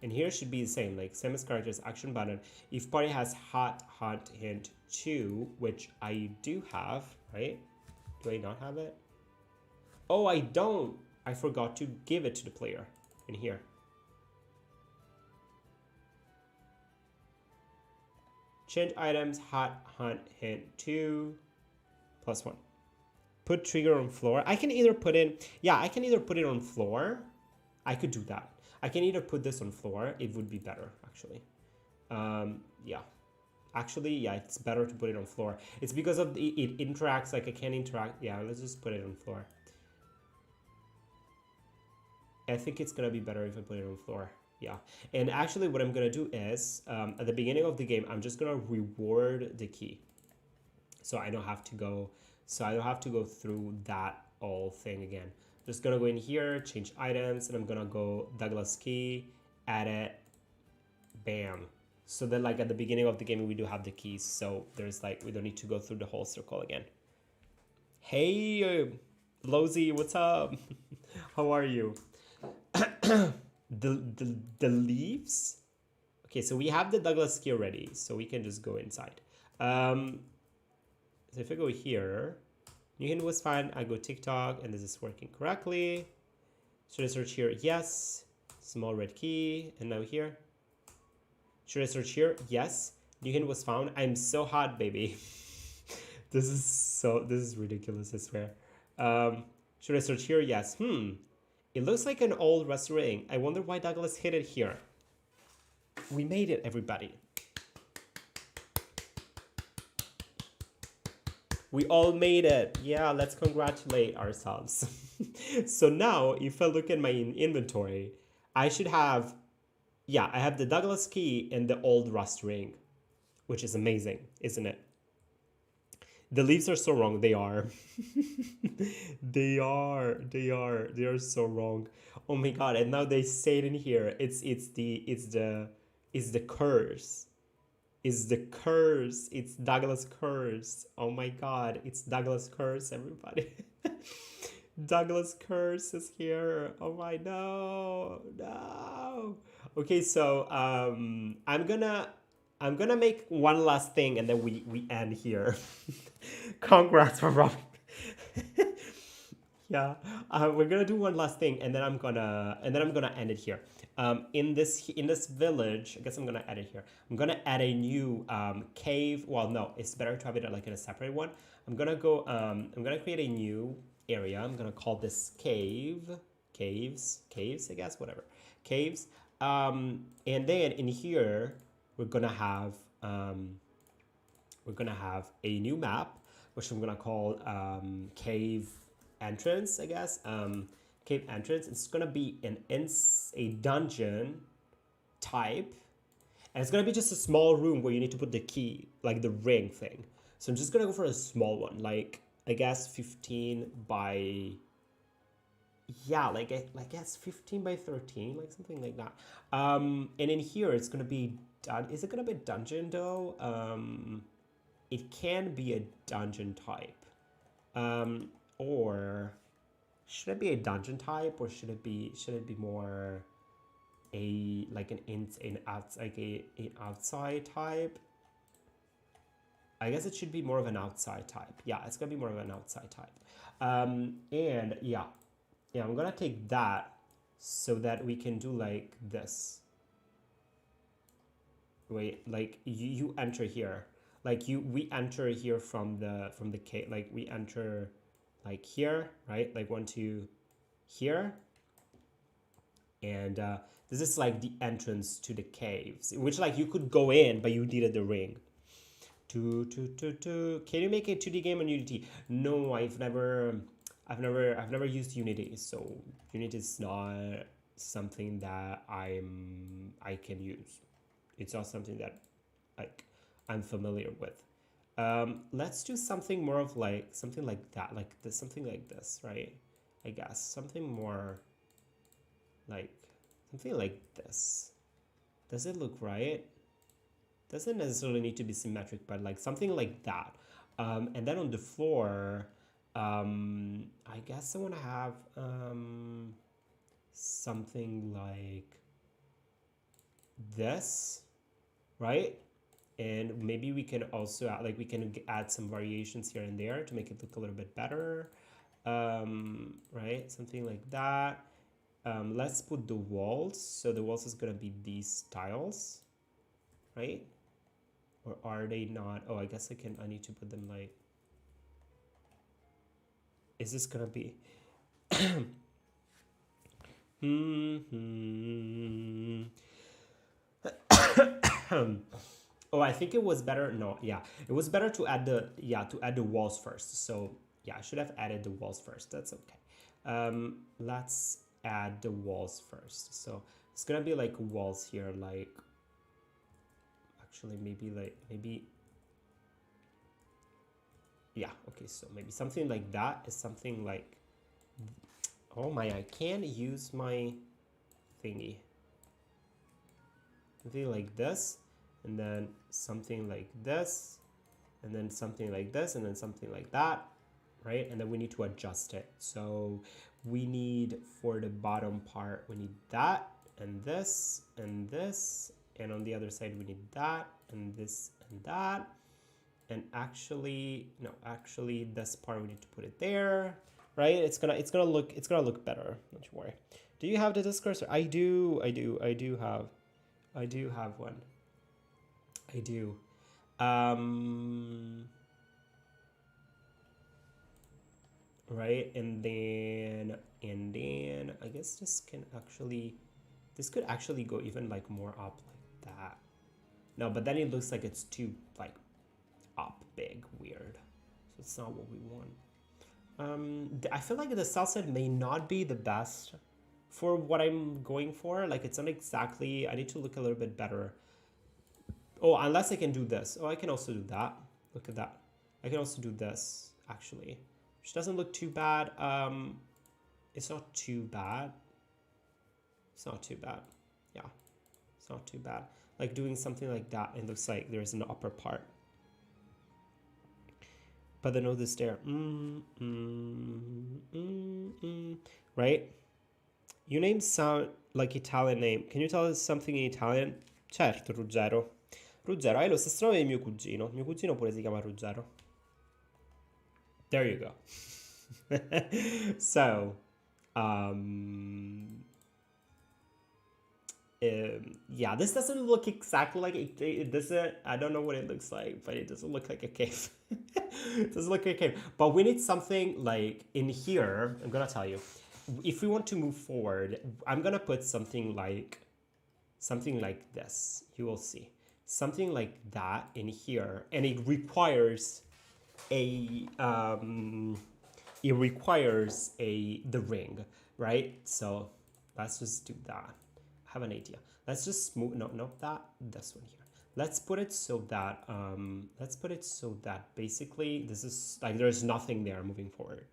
[SPEAKER 1] and here should be the same like same as characters action button. If party has hot hunt hint 2, which I do have, right? Do I not have it? Oh, I don't. I forgot to give it to the player in here. Change items hot hunt hint 2 +1. Put trigger on floor. I can either put it, yeah, I can either put it on floor. I could do that. I can either put this on floor. It would be better, actually. Yeah. Actually, yeah, it's better to put it on floor. It's because of it interacts, like I can interact. Yeah, let's just put it on floor. I think it's gonna be better if I put it on floor. Yeah. And actually what I'm gonna do is, at the beginning of the game, I'm just gonna reward the key. So I don't have to go through that whole thing again. Just gonna go in here, change items, and I'm gonna go Douglas key, add it, bam. So then like at the beginning of the game, we do have the keys. So there's like, we don't need to go through the whole circle again. Hey, Lozy, what's up? How are you? the leaves? Okay, so we have the Douglas key already, so we can just go inside. So if I go here, new hint was fine. I go TikTok, and this is working correctly. Should I search here? Yes. Small red key. And now here. Should I search here? Yes. New hint was found. I'm so hot, baby. This is ridiculous, I swear. Should I search here? Yes. It looks like an old rusty ring. I wonder why Douglas hid it here. We made it, everybody. We all made it. Yeah, let's congratulate ourselves. So now, if I look at my inventory, I should have, yeah, I have the Douglas key and the old rust ring, which is amazing, isn't it? The leaves are so wrong. They are. They are so wrong. Oh my god! And now they say it in here. It's the curse. Is the curse. It's Douglas curse. Oh my god, it's Douglas curse, everybody. Douglas curse is here. Oh my no. Okay, so I'm gonna make one last thing and then we end here. Congrats for Robin. Yeah, we're gonna do one last thing and then I'm gonna end it here. In this village, I guess I'm gonna add it here. I'm gonna add a new cave. Well, no, it's better to have it like in a separate one. I'm gonna create a new area. I'm gonna call this caves, I guess, whatever, caves. And then in here we're gonna have a new map, which I'm gonna call cave entrance, I guess. Cave entrance. It's gonna be a dungeon type, and it's gonna be just a small room where you need to put the key, like the ring thing. So I'm just gonna go for a small one, like I guess 15 by, yeah, like I guess 15 by 13, like something like that. And in here it's gonna be, is it gonna be dungeon though? it can be a dungeon type. Or should it be a dungeon type, or should it be more a like an outside type? I guess it should be more of an outside type. Yeah, it's gonna be more of an outside type. And yeah, I'm gonna take that so that we can do like this. Wait, like you enter here, like we enter here from the cave, like we enter like here, right? Like 1, 2 here, and this is like the entrance to the caves, which like you could go in, but you needed the ring. Can you make a 2D game on Unity? No, I've never used Unity, so Unity is not something that I can use. It's not something that like I'm familiar with. Let's do something more of like something like that, like this, something like this, right? I guess something more like something like this. Does it look right? Doesn't necessarily need to be symmetric, but like something like that. And then on the floor, I guess I want to have something like this, right? And maybe we can also add, like we can add some variations here and there to make it look a little bit better, right? Something like that. Let's put the walls. So the walls is gonna be these tiles, right? Or are they not? Oh, I guess I need to put them like, is this gonna be oh, I think it was better. No, yeah, it was better to add the walls first. So yeah, I should have added the walls first. That's okay. Let's add the walls first. So it's gonna be like walls here, like actually maybe yeah, okay, so maybe something like that is something like, oh my, I can't use my thingy. Something like this, and then something like this, and then something like this, and then something like that, right? And then we need to adjust it. So we need, for the bottom part, we need that, and this, and this, and on the other side we need that, and this, and that. And actually, no, actually this part we need to put it there, right? It's gonna look better. Don't you worry. Do you have the discursor? I do have one. I do. Right, and then I guess this could actually go even like more up like that. No, but then it looks like it's too like up big, weird. So it's not what we want. I feel like the south side may not be the best for what I'm going for. Like it's not exactly, I need to look a little bit better. Oh, unless I can do this. Oh, I can also do that. Look at that. I can also do this, actually, which doesn't look too bad. It's not too bad. It's not too bad. Yeah, it's not too bad. Like doing something like that, it looks like there's an upper part. But the nose is there. Right? Your name sound like Italian name. Can you tell us something in Italian? Certo, Ruggero. Ruggero, hai lo stesso nome di mio cugino. Mio cugino pure si chiama Ruggero. There you go. So, yeah, this doesn't look exactly like it doesn't. I don't know what it looks like, but it doesn't look like a cave. It doesn't look like a cave. But we need something like in here. I'm gonna tell you, if we want to move forward, I'm gonna put something like this. You will see something like that in here, and it requires the ring, right? So let's just do that. I have an idea. Let's just move, no, not that, this one here. Let's put it so that basically this is like there's nothing there moving forward,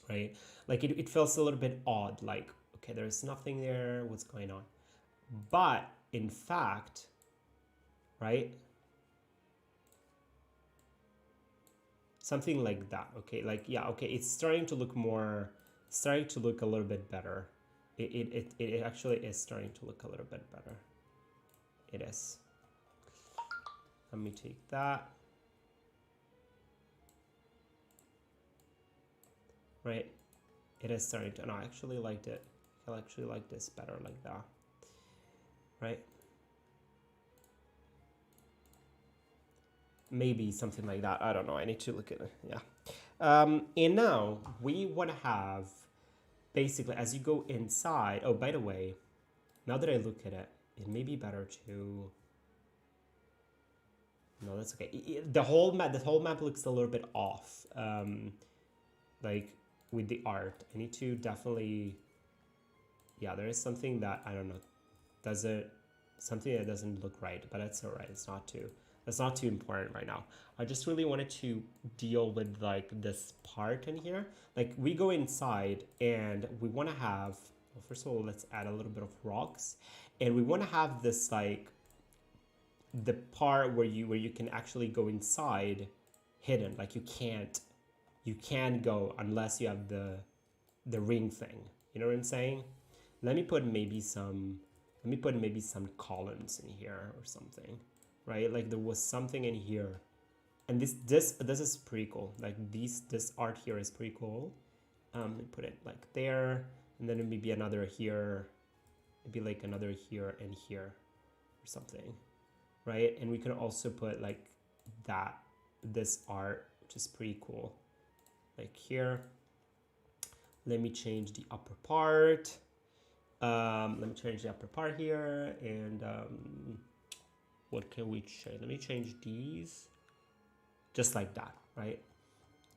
[SPEAKER 1] right? Like it feels a little bit odd, like, okay, there's nothing there, what's going on? But in fact, right, something like that. Okay, like, yeah, okay, it's starting to look more, starting to look a little bit better. It actually is starting to look a little bit better. It is. Let me take that. Right, it is starting to, no, I actually liked it. I actually like this better like that. Right, maybe something like that. I don't know, I need to look at it. Yeah. And now we want to have, basically, as you go inside, oh, by the way, now that I look at it, it may be better to, no, that's okay. The whole map looks a little bit off, like with the art. I need to definitely, yeah, there is something that, I don't know, something that doesn't look right, but that's all right. That's not too important right now. I just really wanted to deal with like this part in here. Like we go inside and we want to have, well, first of all, let's add a little bit of rocks, and we want to have this like the part where you can actually go inside hidden. Like you can't go unless you have the ring thing. You know what I'm saying? Let me put maybe some columns in here or something, right? Like there was something in here, and this is pretty cool. Like this art here is pretty cool. Let me put it like there, and then maybe another here, maybe like another here and here or something, right? And we can also put like this art, which is pretty cool, like here. Let me change the upper part. Let me change the upper part here, and what can we change? Let me change these just like that, right?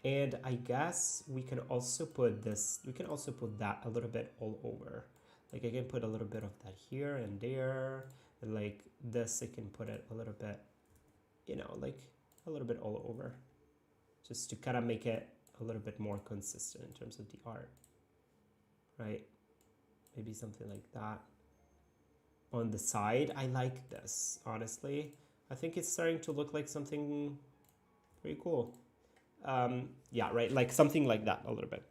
[SPEAKER 1] And I guess we can also put this, we can also put that a little bit all over. Like I can put a little bit of that here and there, and like this I can put it a little bit, you know, like a little bit all over, just to kind of make it a little bit more consistent in terms of the art, right? Maybe something like that. On the side, I like this, honestly. I think it's starting to look like something pretty cool. Yeah, right, like something like that a little bit.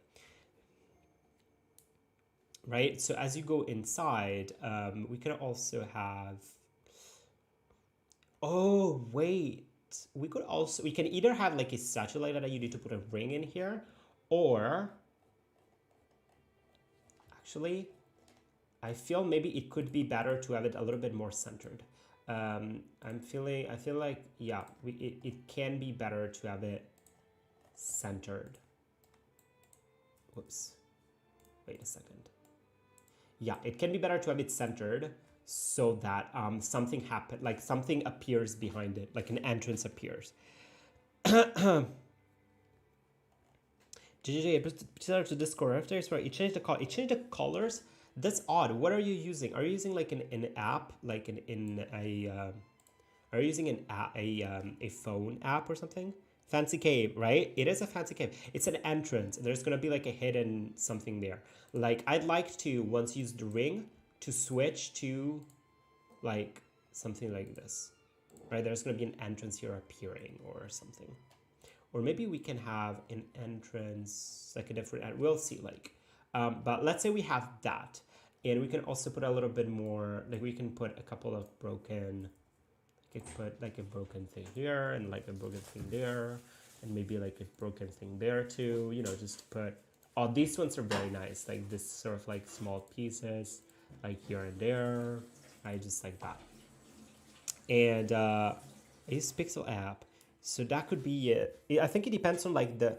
[SPEAKER 1] Right, so as you go inside, we can also have, oh, wait. We can either have like a statue like that you need to put a ring in here, or actually, I feel maybe it could be better to have it a little bit more centered. I feel like, yeah, it can be better to have it centered. Whoops. Wait a second. Yeah, it can be better to have it centered so that something appears behind it, like an entrance appears. GGG, to Discord after it changed the colors. That's odd. What are you using? Are you using like an app, like are you using a phone app or something? Fancy cave, right? It is a fancy cave. It's an entrance. There's gonna be like a hidden something there. Like I'd like to, once use the ring, to switch to like something like this, right? There's gonna be an entrance here appearing or something. Or maybe we can have an entrance, like a different, we'll see, like, but let's say we have that, and we can also put a little bit more, like we can put a couple of broken, put like a broken thing here and like a broken thing there, and maybe like a broken thing there too, you know, just put, oh, these ones are very nice, like this sort of like small pieces, like here and there, I just like that. And I use Pixel app. So that could be it. I think it depends on like the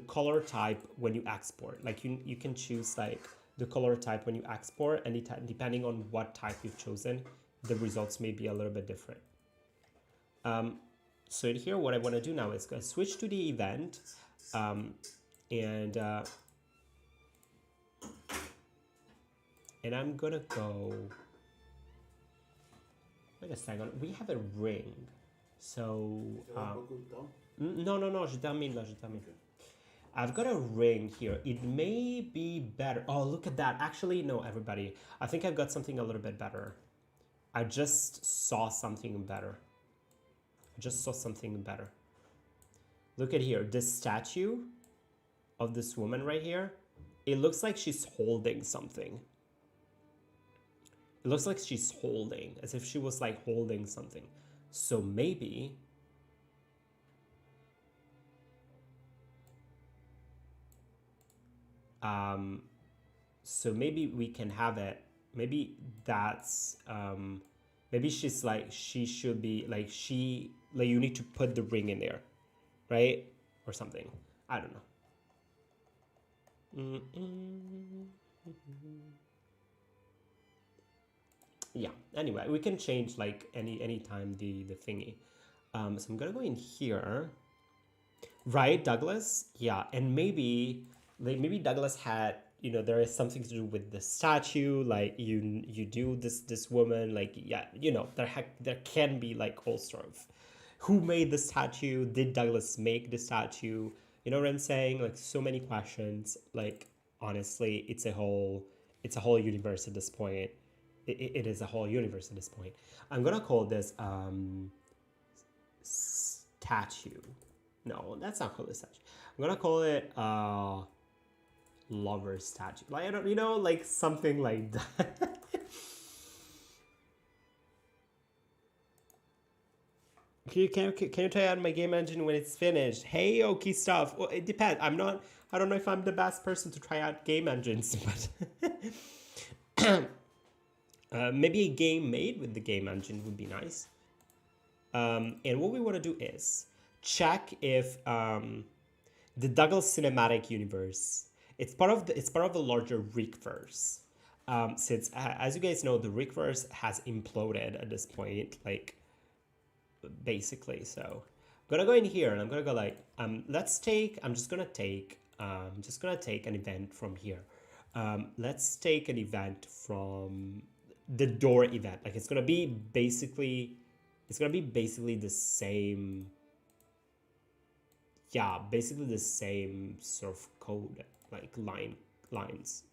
[SPEAKER 1] color type when you export. Like you can choose like the color type when you export, and depending on what type you've chosen, the results may be a little bit different. So in here, what I want to do now is go switch to the event, and I'm gonna go. Wait a second. We have a ring. So, no, je termine. I've got a ring here. It may be better. Oh, look at that. Actually, no, everybody. I think I've got something a little bit better. I just saw something better. Look at here, this statue of this woman right here, it looks like she's holding something. It looks like she's holding, as if she was like holding something. So maybe so maybe we can have it, maybe that's maybe she's like, she should be like, she like, you need to put the ring in there, right? Or something, I don't know. Yeah, anyway, we can change like any time the thingy. So I'm gonna go in here, right, Douglas? Yeah, and maybe like, maybe Douglas had, you know, there is something to do with the statue, like you do this woman, like, yeah, you know, there can be like all sort of, who made the statue, did Douglas make the statue, you know what I'm saying? Like, so many questions, like, honestly, it's a whole universe at this point. It is a whole universe at this point. I'm gonna call this statue. No, that's not called a statue. I'm gonna call it lover statue. Like, I don't, you know, like something like that. Can you try out my game engine when it's finished? Hey, okay stuff. Well, it depends. I don't know if I'm the best person to try out game engines, but maybe a game made with the game engine would be nice. And what we want to do is check if the Douglas Cinematic Universe, it's part of the larger Rickverse. Since as you guys know, the Rickverse has imploded at this point, like, basically. So I'm gonna go in here and I'm gonna go like, let's take, I'm just gonna take an event from here. Let's take an event from the door event. Like, it's gonna be basically the same, yeah, basically the same sort of code, like lines.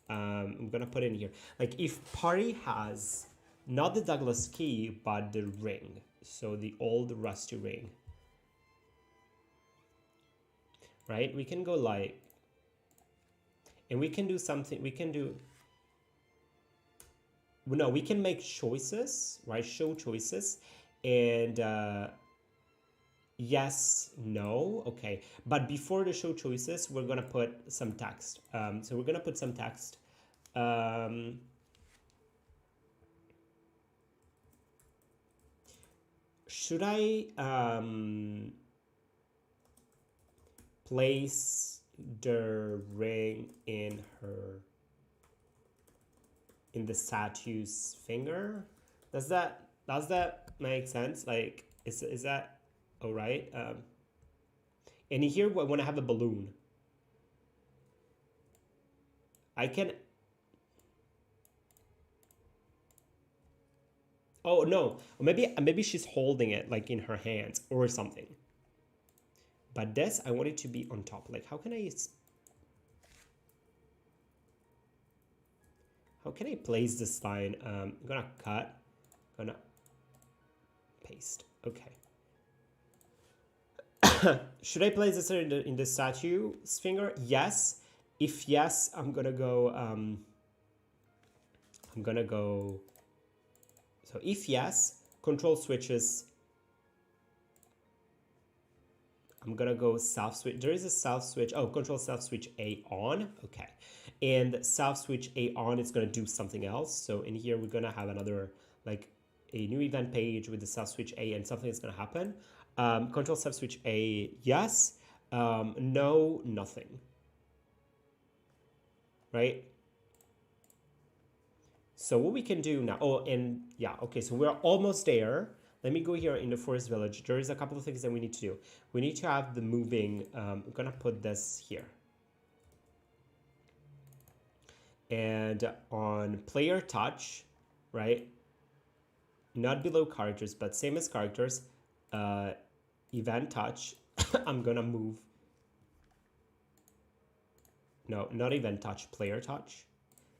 [SPEAKER 1] I'm gonna put in here, like, if party has not the Douglas key but the ring, so the old rusty ring, right? We can go like, and we can do something, we can do, no, we can make choices, right? Show choices, and yes, no, okay. But before the show choices, we're gonna put some text. So we're gonna put some text. Should I place the ring in the statue's finger? Does that make sense? Like, is that all right? And here, when I have a balloon, I can. Oh no, maybe she's holding it like in her hands or something. But this, I want it to be on top. Like, how can I place this line? I'm gonna cut, gonna paste. Okay. Should I place this in the statue's finger? Yes. If yes, I'm gonna go. So if yes, control switches. I'm gonna go self switch. There is a self switch. Oh, control self switch A on. Okay, and self switch A on, it's gonna do something else. So in here, we're gonna have another, like, a new event page with the self switch A, and something is gonna happen. Control self switch A, yes. No, nothing. Right? So what we can do now, oh, and yeah, okay, so we're almost there. Let me go here in the forest village. There is a couple of things that we need to do. We need to have the moving, I'm gonna put this here. And on player touch, right? Not below characters, but same as characters, event touch, I'm gonna move. No, not event touch, player touch.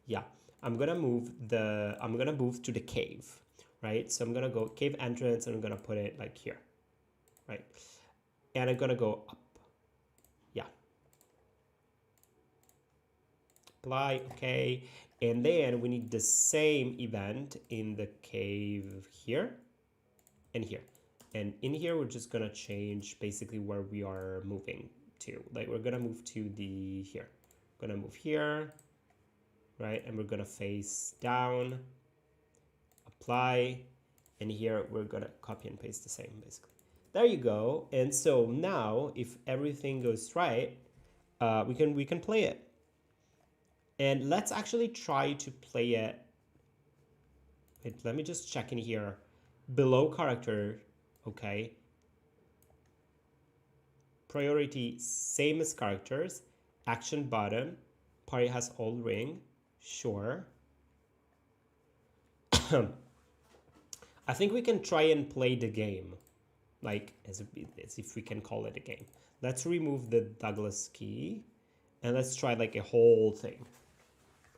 [SPEAKER 1] Yeah, I'm gonna move to the cave, right? So I'm gonna go cave entrance and I'm gonna put it like here, right? and I'm gonna go up. Yeah. Apply, okay. And then we need the same event in the cave here and here. And in here, we're just gonna change basically where we are moving to. Like we're gonna move to the here. Gonna move here, right? And we're gonna face down, apply, and here we're gonna copy and paste the same basically. There you go. And so now if everything goes right, we can play it. And let's actually try to play it. Wait, let me just check in here. Below character, okay. Priority, same as characters. Action button. Party has all ring. Sure. I think we can try and play the game. Like, as if we can call it a game. Let's remove the Douglas key. And let's try like a whole thing.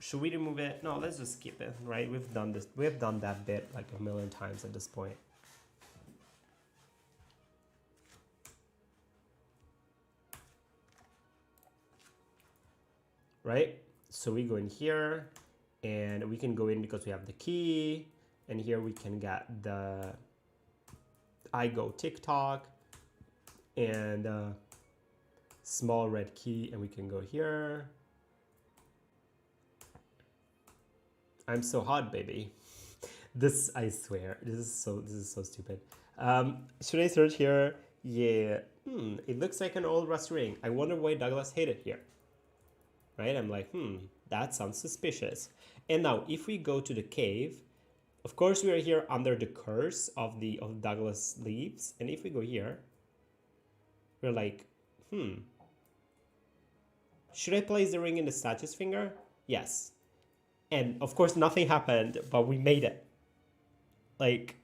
[SPEAKER 1] Should we remove it? No, let's just skip it, right? We've done this. We've done that bit like a million times at this point. Right? So we go in here and we can go in because we have the key. And here we can get the I go TikTok and small red key, and we can go here. I'm so hot, baby. This, I swear, this is so stupid. Should I search here? Yeah. It looks like an old rust ring. I wonder why Douglas hid it here. Right? I'm like, that sounds suspicious. And now, if we go to the cave, of course we are here under the curse of Douglas leaves. And if we go here, we're like, should I place the ring in the statue's finger? Yes. And of course nothing happened, but we made it. Like,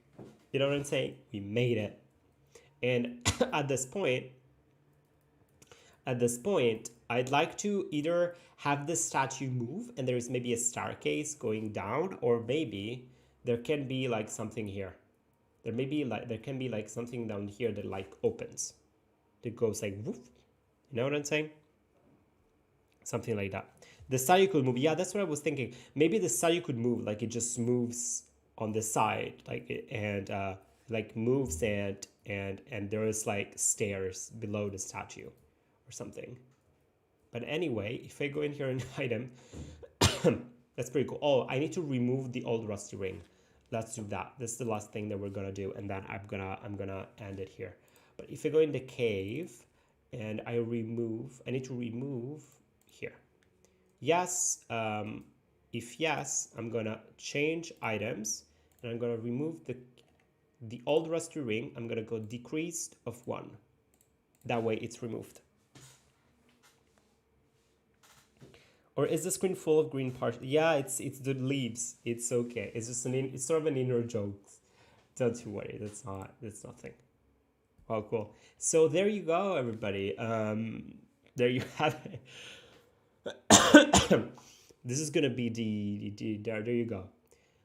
[SPEAKER 1] you know what I'm saying? We made it. And at this point, I'd like to either have the statue move and there's maybe a staircase going down, or maybe there can be like something here. There can be like something down here that like opens. That goes like woof. You know what I'm saying? Something like that. The statue could move. Yeah, that's what I was thinking. Maybe the statue could move, like it just moves on the side, like moves and there is like stairs below the statue or something. But anyway, if I go in here and item, that's pretty cool. Oh, I need to remove the old rusty ring. Let's do that. This is the last thing that we're gonna do, and then I'm gonna end it here. But if I go in the cave and I need to remove here. Yes, if yes, I'm gonna change items and I'm gonna remove the old rusty ring. I'm gonna go decreased of 1. That way it's removed. Or is the screen full of green parts? Yeah, it's the leaves. It's okay. It's just it's sort of an inner joke. Don't you worry. That's nothing. Oh, cool. So there you go, everybody. There you have it. This is gonna be there you go.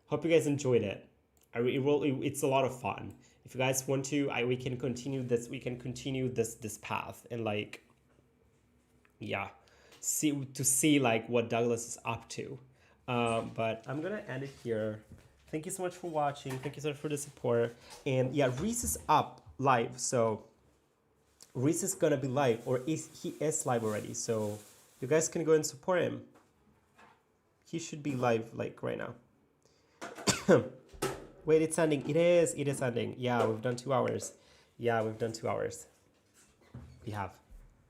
[SPEAKER 1] Hope you guys enjoyed it. It's a lot of fun. If you guys want to, we can continue this path and like, yeah, see like what Douglas is up to. But I'm gonna end it here. Thank you so much for watching. Thank you so much for the support. And yeah, Reese is up live, so Reese is gonna be live, or he is live already, so you guys can go and support him. He should be live like right now. Wait, it's ending. It is ending. Yeah, we've done 2 hours. Yeah, we've done 2 hours. We have.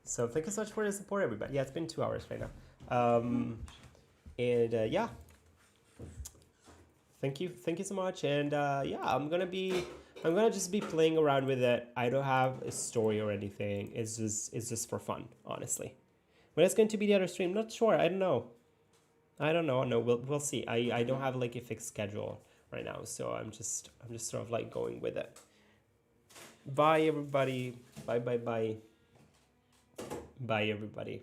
[SPEAKER 1] So thank you so much for the support, everybody. Yeah, it's been 2 hours right now. Yeah. Thank you so much. And yeah, I'm gonna just be playing around with it. I don't have a story or anything. It's just for fun, honestly. When it's going to be the other stream, not sure. I don't know. No, we'll see. I don't have like a fixed schedule right now, so I'm just sort of like going with it. Bye, everybody. Bye. Bye, everybody.